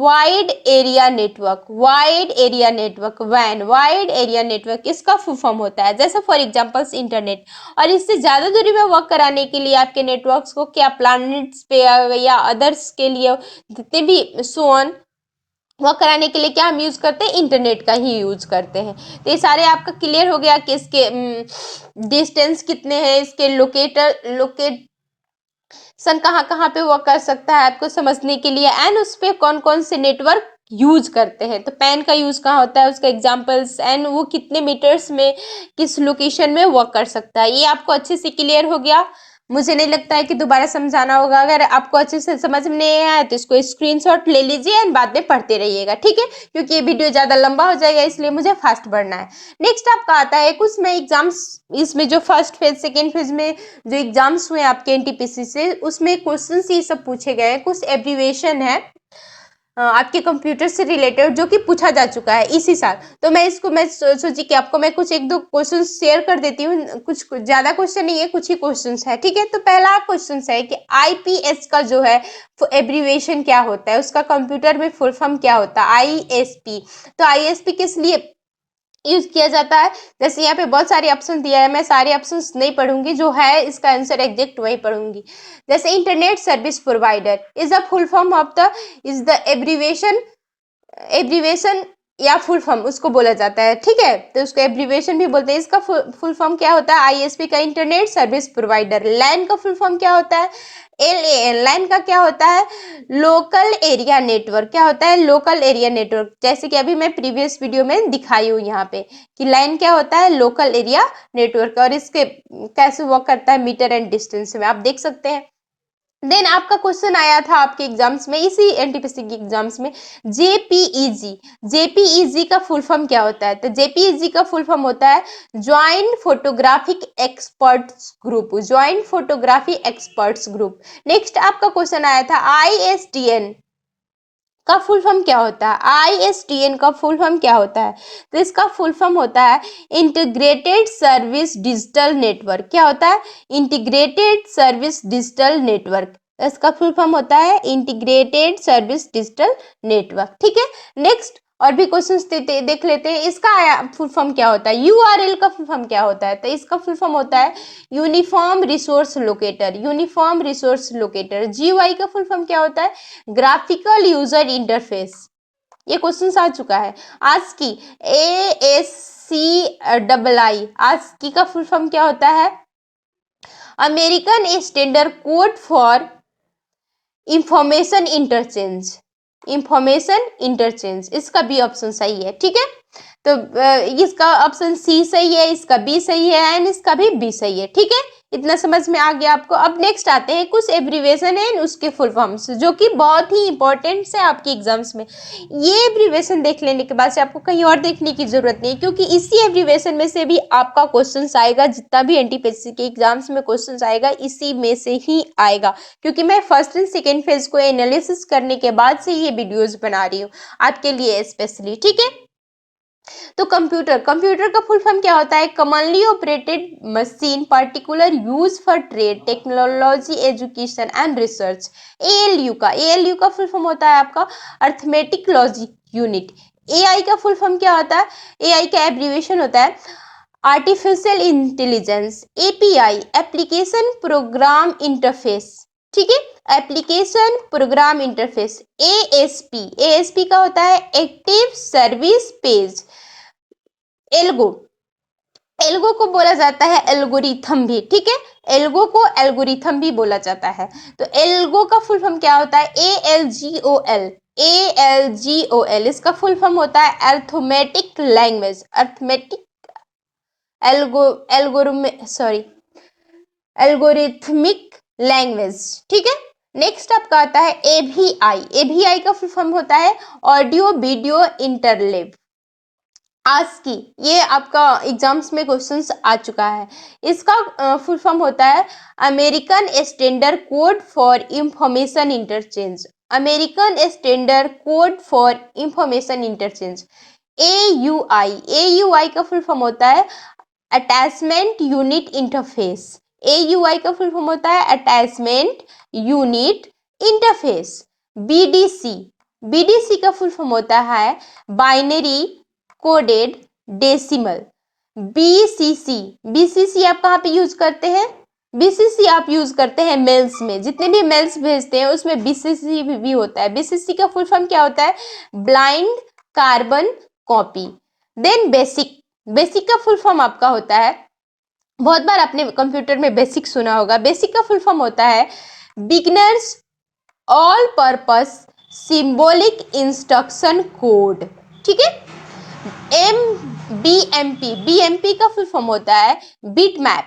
wide area network, wide area network, वैन वाइड एरिया नेटवर्क, इसका फुल फॉर्म होता है। जैसे फॉर एग्जांपल्स इंटरनेट। और इससे ज्यादा दूरी में वर्क कराने के लिए आपके नेटवर्क्स को क्या प्लैनेट्स पे या अदर्स के लिए जितने भी सोन वर्क कराने के लिए क्या हम यूज करते हैं? इंटरनेट का ही यूज करते हैं। तो ये सारे आपका क्लियर हो गया कि इसके डिस्टेंस कितने हैं, इसके लोकेट सन कहाँ कहाँ पे वर्क कर सकता है आपको समझने के लिए, एंड उस पे कौन कौन से नेटवर्क यूज करते हैं। तो पैन का यूज कहाँ होता है, उसका एग्जांपल्स, एंड वो कितने मीटर्स में किस लोकेशन में वर्क कर सकता है, ये आपको अच्छे से क्लियर हो गया। मुझे नहीं लगता है कि दोबारा समझाना होगा। अगर आपको अच्छे से समझ में नहीं आया तो इसको स्क्रीनशॉट ले लीजिए एंड बाद में पढ़ते रहिएगा। ठीक है, क्योंकि ये वीडियो ज्यादा लंबा हो जाएगा, इसलिए मुझे फास्ट बढ़ना है। नेक्स्ट आपका आता है कुछ में एग्जाम्स, इसमें जो फर्स्ट फेज सेकेंड फेज में जो एग्जाम्स हुए आपके एनटीपीसी से, उसमें क्वेश्चन ये सब पूछे गए हैं। कुछ एब्रीवेशन है आपके कंप्यूटर से रिलेटेड जो कि पूछा जा चुका है इसी साल। तो मैं इसको सोची कि आपको मैं कुछ एक दो क्वेश्चन शेयर कर देती हूँ। कुछ ज्यादा क्वेश्चन नहीं है, कुछ ही क्वेश्चन है। ठीक है, तो पहला क्वेश्चन है कि आईपीएस का जो है एब्रीवेशन क्या होता है, उसका कंप्यूटर में फुल फॉर्म क्या होता है? आईएसपी। तो आईएसपी किस लिए यूज किया जाता है? जैसे यहाँ पे बहुत सारे ऑप्शन दिया है, मैं सारे ऑप्शंस नहीं पढ़ूंगी, जो है इसका आंसर एग्जैक्ट वही पढ़ूंगी। जैसे internet service provider is the full form of the, is the abbreviation या फुल फॉर्म उसको बोला जाता है। ठीक है, तो उसको एब्रीवेशन भी बोलते हैं। इसका फुल फॉर्म क्या होता है? आईएसपी का इंटरनेट सर्विस प्रोवाइडर। लैन का फुल फॉर्म क्या होता है? LAN। लैन का क्या होता है? Local area network. क्या होता है? Local area network. जैसे कि अभी मैं प्रीवियस वीडियो में दिखाई हूँ यहाँ पे कि लैन क्या होता है? Local area network. और इसके कैसे वर्क करता है? मीटर एंड डिस्टेंस में आप देख सकते हैं। देन आपका क्वेश्चन आया था आपके एग्जाम्स में, इसी एनटीपीसी के एग्जाम्स में, जेपीईजी। जेपीईजी का फुल फॉर्म क्या होता है? तो जेपीईजी का फुल फॉर्म होता है joint photographic experts group, joint photography experts group. Next आपका क्वेश्चन आया था आईएसडीएन का फुल फॉर्म क्या होता है? आईएसडीएन का फुल फॉर्म क्या होता है? तो इसका फुल फॉर्म होता है इंटीग्रेटेड सर्विस डिजिटल नेटवर्क। क्या होता है? Integrated service digital network. इसका फुल फॉर्म होता है इंटीग्रेटेड सर्विस डिजिटल नेटवर्क। ठीक है, नेक्स्ट और भी क्वेश्चंस देख लेते हैं। इसका फुल फॉर्म क्या होता है? यूआरएल का फुल फॉर्म क्या होता है? तो इसका फुल फॉर्म होता है uniform resource locator, uniform resource locator. GUI का फुल फॉर्म क्या होता है? Graphical user interface. ये क्वेश्चन आ चुका है। आस्की, ASCII, आस्की का फुल फॉर्म क्या होता है? American standard code for information interchange, information interchange. इसका बी ऑप्शन सही है। ठीक है, तो इसका ऑप्शन सी सही है, इसका बी सही है, एंड इसका भी बी सही है। ठीक है, इतना समझ में आ गया आपको। अब नेक्स्ट आते हैं कुछ एब्रीवेशन है उसके फुल फॉर्म्स जो कि बहुत ही इंपॉर्टेंट है आपके एग्जाम्स में। ये एब्रीवेशन देख लेने के बाद से आपको कहीं और देखने की जरूरत नहीं, क्योंकि इसी एब्रीवेशन में से भी आपका क्वेश्चन आएगा। जितना भी एनटीपीसी के एग्जाम्स में क्वेश्चन आएगा इसी में से ही आएगा, क्योंकि मैं फर्स्ट एंड सेकेंड फेज को एनालिसिस करने के बाद से ये वीडियोज बना रही हूँ आपके लिए स्पेशली। ठीक है, तो कंप्यूटर, कंप्यूटर का फुल फॉर्म क्या होता है? Commonly operated machine particular use for trade, technology, education and research. ALU का फुल फॉर्म होता है आपका अर्थमेटिक लॉजिक यूनिट। एआई का फुल फॉर्म क्या होता है? एआई का एब्रीवेशन होता है artificial intelligence. API, application program interface. ठीक है, application program interface. ASP, ASP का होता है active service page. Algo, algo को बोला जाता है एल्गोरिथम भी, ठीक है, एल्गो को एल्गोरिथम भी बोला जाता है। तो एल्गो का फुल फॉर्म क्या होता है? ALGOL, ALGOL इसका फुल फॉर्म होता है arithmetic language, arithmetic algo algorithm sorry algorithmic language, ठीक है। नेक्स्ट आपका आता है AVI, AVI का फुल फॉर्म होता है ऑडियो वीडियो इंटरलेव, आस्की, ये आपका एग्जाम्स में क्वेश्चंस आ चुका है। इसका फुल फॉर्म होता है American standard code for information interchange, American standard code for information interchange. AUI, AUI का फुल फॉर्म होता है अटैचमेंट यूनिट इंटरफेस, AUI का फुल फॉर्म होता है attachment unit interface. BDC, BDC का फुल फॉर्म होता है binary coded decimal. BCC, BCC आप कहाँ पे यूज करते हैं? BCC आप यूज करते हैं मेल्स में, जितने भी मेल्स भेजते हैं उसमें BCC भी होता है। BCC का फुल फॉर्म क्या होता है? Blind carbon copy. Then basic, basic का फुल फॉर्म आपका होता है, बहुत बार आपने कंप्यूटर में बेसिक सुना होगा, बेसिक का फुल फॉर्म होता है beginners all purpose symbolic instruction code, ठीक है। BMP, BMP का फुल फॉर्म होता है bit map.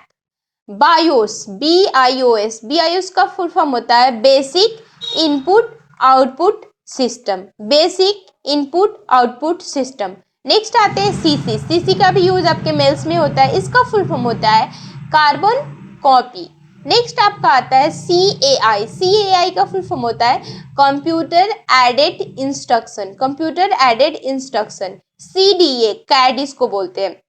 BIOS, BIOS, BIOS का फुल फॉर्म होता है basic input output system, basic input output system. Next आते हैं CC, CC का भी यूज आपके मेल्स में होता है, इसका फुल फॉर्म होता है कार्बन कॉपी। नेक्स्ट आपका आता है CAI, CAI का फुल फॉर्म होता है computer added instruction, computer aided instruction. CDA, CAD इसको बोलते हैं,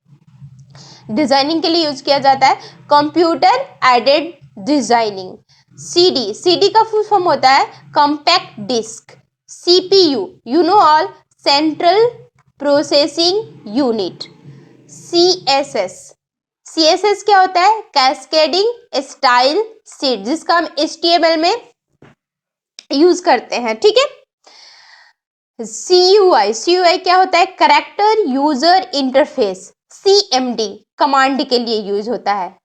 डिजाइनिंग के लिए यूज किया जाता है, कंप्यूटर एडेड डिजाइनिंग। CD का फुल फॉर्म होता है compact disk. CPU, you know all, central processing unit. CSS क्या होता है? कैस्केडिंग स्टाइल शीट, जिसका हम HTML में यूज करते हैं, ठीक है। CUI क्या होता है? Character user interface. CMD command के लिए यूज होता है।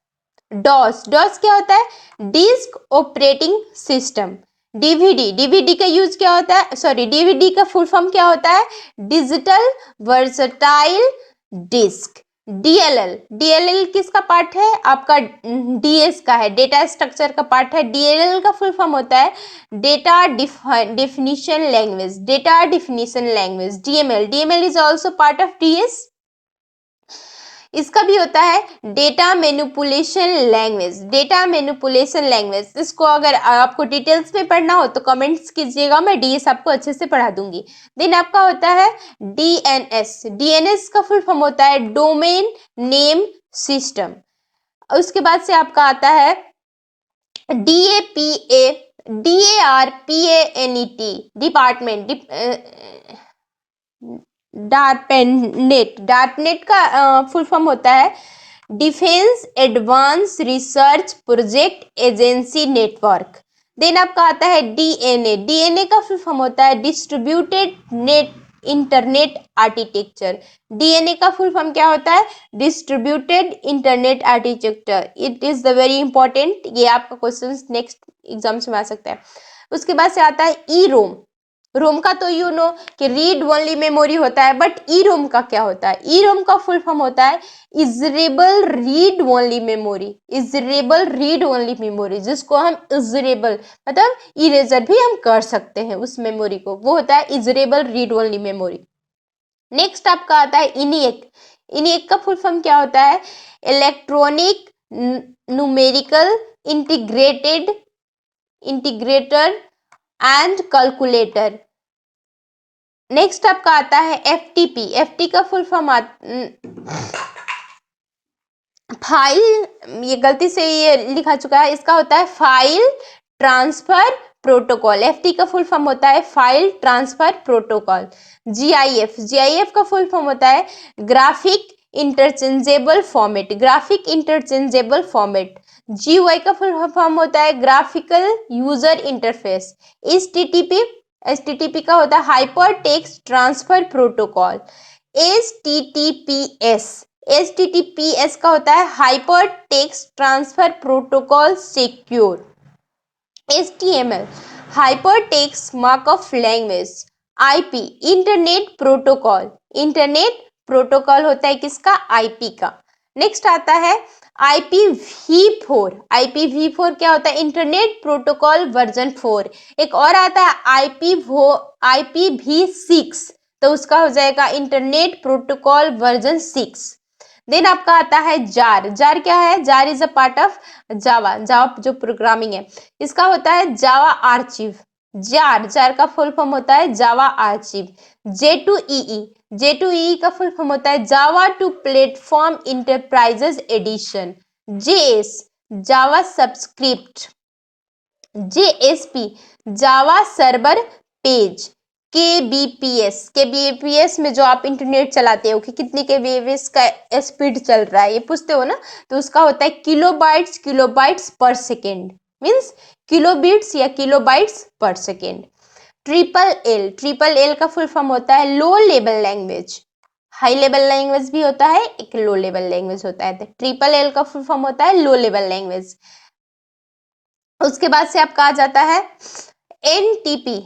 DOS क्या होता है? Disk operating system. DVD का यूज क्या होता है? सॉरी, DVD का फुल फॉर्म क्या होता है? Digital versatile disk. DLL किसका पार्ट है? आपका DS का है, डेटा स्ट्रक्चर का पार्ट है। DLL का फुल फॉर्म होता है data definition language, data definition language. DML is also part of DS। इसका भी होता है data manipulation language, data manipulation language. इसको अगर आपको डिटेल्स में पढ़ना हो तो कमेंट्स कीजिएगा, मैं DS आपको अच्छे से पढ़ा दूंगी। देन आपका होता है DNS का फुल फॉर्म होता है डोमेन नेम सिस्टम। उसके बाद से आपका आता है DARPANET, डिपार्टमेंट। डार्कनेट का फुल फॉर्म होता है defence advance research project agency network. Then आपका आता है DNA का फुल फॉर्म होता है distributed net internet architecture. DNA का फुल फॉर्म क्या होता है? Distributed internet architecture. It is the very important, ये आपका क्वेश्चन नेक्स्ट एग्जाम्स में आ सकता है। उसके बाद से आता है EROM। रोम का तो यू नो कि रीड ओनली मेमोरी होता है, बट EROM का क्या होता है? EROM का फुल फॉर्म होता है erasable read only memory, erasable read only memory, जिसको हम इजरेबल मतलब इरेजर भी हम कर सकते हैं उस मेमोरी को, वो होता है erasable read only memory. Next आपका आता है ENIAC। ENIAC का फुल फॉर्म क्या होता है? Electronic numerical integrator and calculator. Next आपका आता है FTP का फुल फॉर्म फाइल, ये गलती से ये लिखा चुका है, इसका होता है फाइल ट्रांसफर प्रोटोकॉल। FT का फुल फॉर्म होता है फाइल ट्रांसफर प्रोटोकॉल। GIF का फुल फॉर्म होता है graphic interchangeable format, graphic interchangeable format. GUI का फुल फॉर्म होता है ग्राफिकल यूजर इंटरफेस। HTTP का होता है hyper text transfer protocol. HTTPS HTTPS का होता है hyper text transfer protocol secure. HTML hyper text markup language. IP internet protocol, internet protocol होता है किसका, IP का। नेक्स्ट आता है IPv4। IPv4 क्या होता है, इंटरनेट प्रोटोकॉल वर्जन 4। एक और आता है IPv6, तो उसका हो जाएगा इंटरनेट प्रोटोकॉल वर्जन 6। देन आपका आता है जार। जार क्या है, JAR is a part of Java. Java जो प्रोग्रामिंग है, इसका होता है जावा आर्चिव। जार, जार का फुल फॉर्म होता है जावा आर्चिव। J2EE, J2EE का फुल फॉर्म होता है Java two platform enterprise edition. JS Java subscript. JSP Java server page. KBPS में जो आप इंटरनेट चलाते हो कि कितनी KBPS का स्पीड चल रहा है, ये पूछते हो ना, तो उसका होता है किलोबाइट्स पर सेकेंड, मीन्स किलोबिट्स या किलोबाइट्स पर सेकेंड। ट्रिपल एल का फुल फॉर्म होता है low level language. High level language भी होता है, एक लो लेवल लैंग्वेज होता है। ट्रिपल एल का फुल फॉर्म होता है लो लेवल लैंग्वेज। उसके बाद से आपका आ जाता है NTP।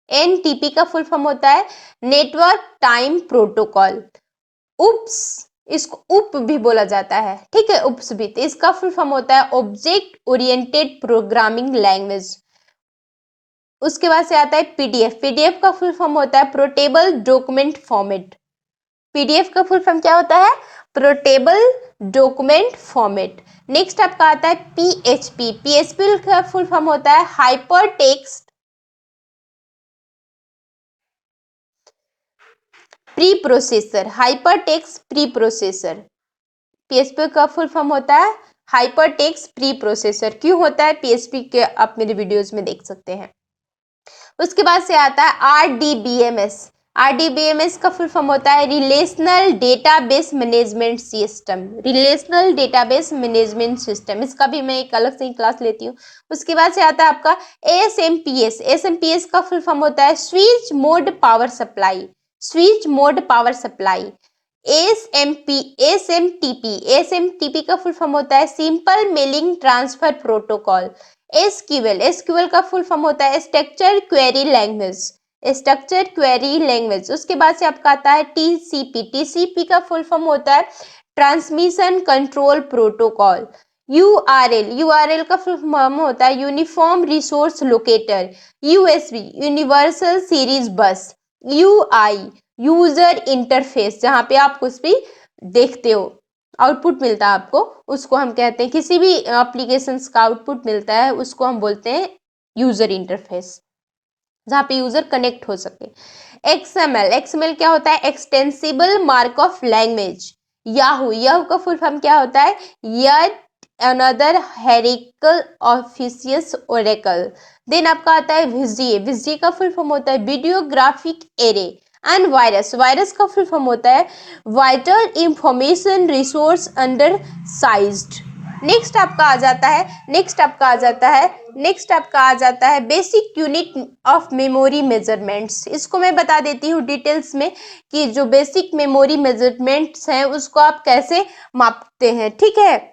NTP का फुल फॉर्म होता है नेटवर्क टाइम प्रोटोकॉल। उप्स, इसको उप भी बोला जाता है, ठीक है, उप्स भी। तो इसका फुल फॉर्म होता है ऑब्जेक्ट ओरिएंटेड प्रोग्रामिंग लैंग्वेज। उसके बाद से आता है PDF। PDF का फुल फॉर्म होता है पोर्टेबल डॉक्यूमेंट फॉर्मेट। PDF का फुल फॉर्म क्या होता है, पोर्टेबल डॉक्यूमेंट फॉर्मेट। नेक्स्ट आपका आता है PHP। PHP का फुल फॉर्म होता है hyper text pre processor. Hyper text pre processor, PHP का फुल फॉर्म होता है हाइपर टेक्स्ट प्री प्रोसेसर। क्यों होता है PHP के, आप मेरे वीडियोस में देख सकते हैं। उसके बाद से आता है RDBMS। RDBMS का फुल फॉर्म होता है relational database management system. Relational database management system, इसका भी मैं एक अलग से ही क्लास लेती हूँ। उसके बाद से आता है आपका SMPS। SMPS का फुल फॉर्म होता है switch mode power supply. Switch mode power supply. SMTP का फुल फॉर्म होता है simple mailing transfer protocol. SQL का फुल फॉर्म होता है structure query language. Structure query language. उसके बाद से आपका आता है TCP का फुल फॉर्म होता है ट्रांसमिशन कंट्रोल प्रोटोकॉल। URL का फुल फॉर्म होता है uniform resource locator. USB universal series बस। UI यूजर इंटरफेस, जहां पे आप कुछ भी देखते हो, आउटपुट मिलता है आपको, उसको हम कहते हैं, किसी भी एप्लीकेशंस का आउटपुट मिलता है उसको हम बोलते हैं यूजर इंटरफेस, जहां पे यूजर कनेक्ट हो सके। XML क्या होता है, एक्सटेंसिबल मार्कअप लैंग्वेज। याहू का फुल फॉर्म क्या होता है, यट अनदर हेरिकल ऑफिशियस ओरेकल। देन आपका आता है विजीए का फुल फॉर्म होता है वीडियोग्राफिक एरे। एंड वायरस का फुल फॉर्म होता है vital information resource under sized. Next आपका आ जाता है basic unit of memory measurements. इसको मैं बता देती हूँ डिटेल्स में कि जो बेसिक मेमोरी मेजरमेंट्स हैं उसको आप कैसे मापते हैं, ठीक है।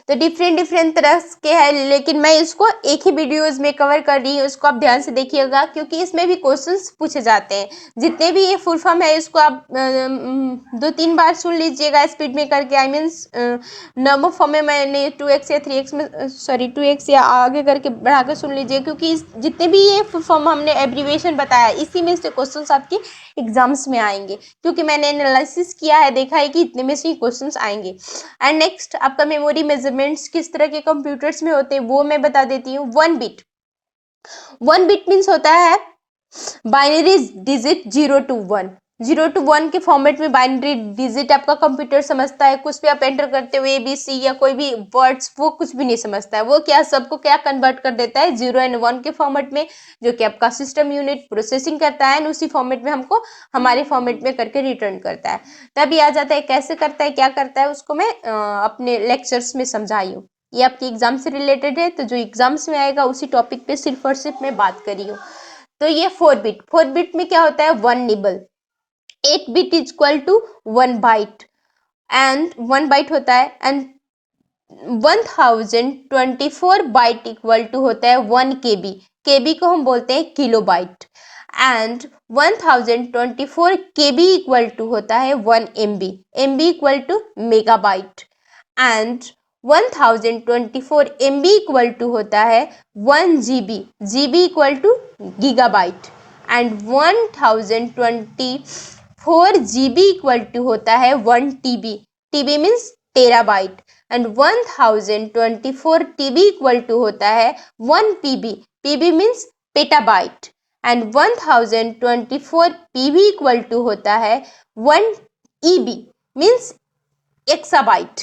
तो डिफरेंट तरह के हैं, लेकिन मैं इसको एक ही वीडियोज में कवर कर रही हूँ, इसको आप ध्यान से देखिएगा क्योंकि इसमें भी क्वेश्चंस पूछे जाते हैं। जितने भी ये फुल फॉर्म है इसको आप 2-3 बार सुन लीजिएगा स्पीड में करके। आई मीन्स नॉर्मल फॉर्म में मैंने 2x या 3x में, सॉरी 2x या आगे करके बढ़ा कर सुन लीजिए, क्योंकि जितने भी ये फुल फॉर्म हमने एब्रीविएशन बताया इसी में से क्वेश्चंस आपके एग्जाम्स में आएंगे, क्योंकि मैंने एनालिसिस किया है, देखा है कि इतने में से ही क्वेश्चंस आएंगे। एंड नेक्स्ट आपका मेमोरी मेजरमेंट्स किस तरह के कंप्यूटर्स में होते हैं वो मैं बता देती हूँ। 1 बिट मीन्स होता है बाइनरी डिजिट 0 to 1 के फॉर्मेट में बाइनरी डिजिट आपका कंप्यूटर समझता है। कुछ भी आप एंटर करते हुए ABC या कोई भी वर्ड्स, वो कुछ भी नहीं समझता है। वो क्या, सबको क्या कन्वर्ट कर देता है 0 and 1 के फॉर्मेट में, जो कि आपका सिस्टम यूनिट प्रोसेसिंग करता है, उसी फॉर्मेट में हमको हमारे फॉर्मेट में करके रिटर्न करता है। तभी आ जाता है कैसे करता है, क्या करता है, उसको मैं अपने लेक्चर्स में समझाई हूँ। ये आपके एग्जाम से रिलेटेड है, तो जो एग्जाम्स में आएगा उसी टॉपिक पे सिर्फ और सिर्फ मैं बात करी हूँ। तो ये 4 बिट में क्या होता है 1 nibble. 8 bit is equal to 1 byte. And 1 byte होता है, एंड 1024 बाइट इक्वल टू होता है 1 KB। KB को हम बोलते हैं kilobyte, and 1024 KB equal to होता है 1 MB। MB equal to megabyte, and 1024 MB equal to होता है 1 GB। GB equal to gigabyte, and 1024 GB equal to होता है 1 TB। TB means terabyte, and 1024 TB equal to होता है 1 PB। PB means petabyte, and 1024 PB equal to होता है 1 EB means exabyte,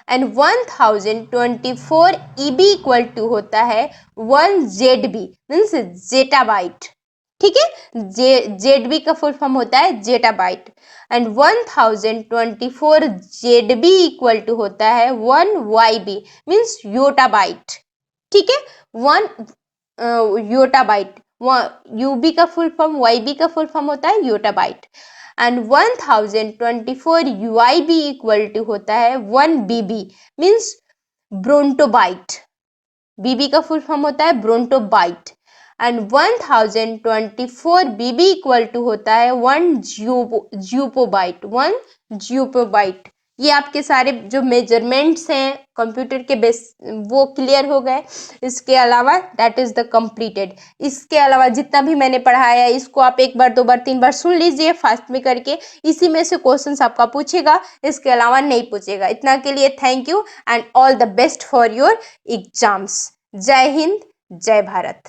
and 1024 EB equal to होता है 1 ZB means zettabyte. ठीक है, ZB का फुल फॉर्म होता है zettabyte, and 1024 ZB equal to होता है 1 YB मीन्स योटाबाइट। ठीक है, 1 योटाबाइट, UB का फुल फॉर्म, YB का फुल फॉर्म होता है yottabyte, and 1024 UIB equal to होता है 1 BB मीन्स ब्रोंटोबाइट। BB का फुल फॉर्म होता है brontobyte, and 1024 BB equal to होता है 1 ज्यूपोबाइट। ये आपके सारे जो मेजरमेंट्स हैं कंप्यूटर के बेस वो क्लियर हो गए। इसके अलावा दैट इज द कंप्लीटेड। इसके अलावा जितना भी मैंने पढ़ाया है इसको आप 1 बार 2 बार 3 बार सुन लीजिए फास्ट में करके, इसी में से क्वेश्चंस आपका पूछेगा, इसके अलावा नहीं पूछेगा। इतना के लिए thank you and all the best for your exams. जय हिंद, जय भारत।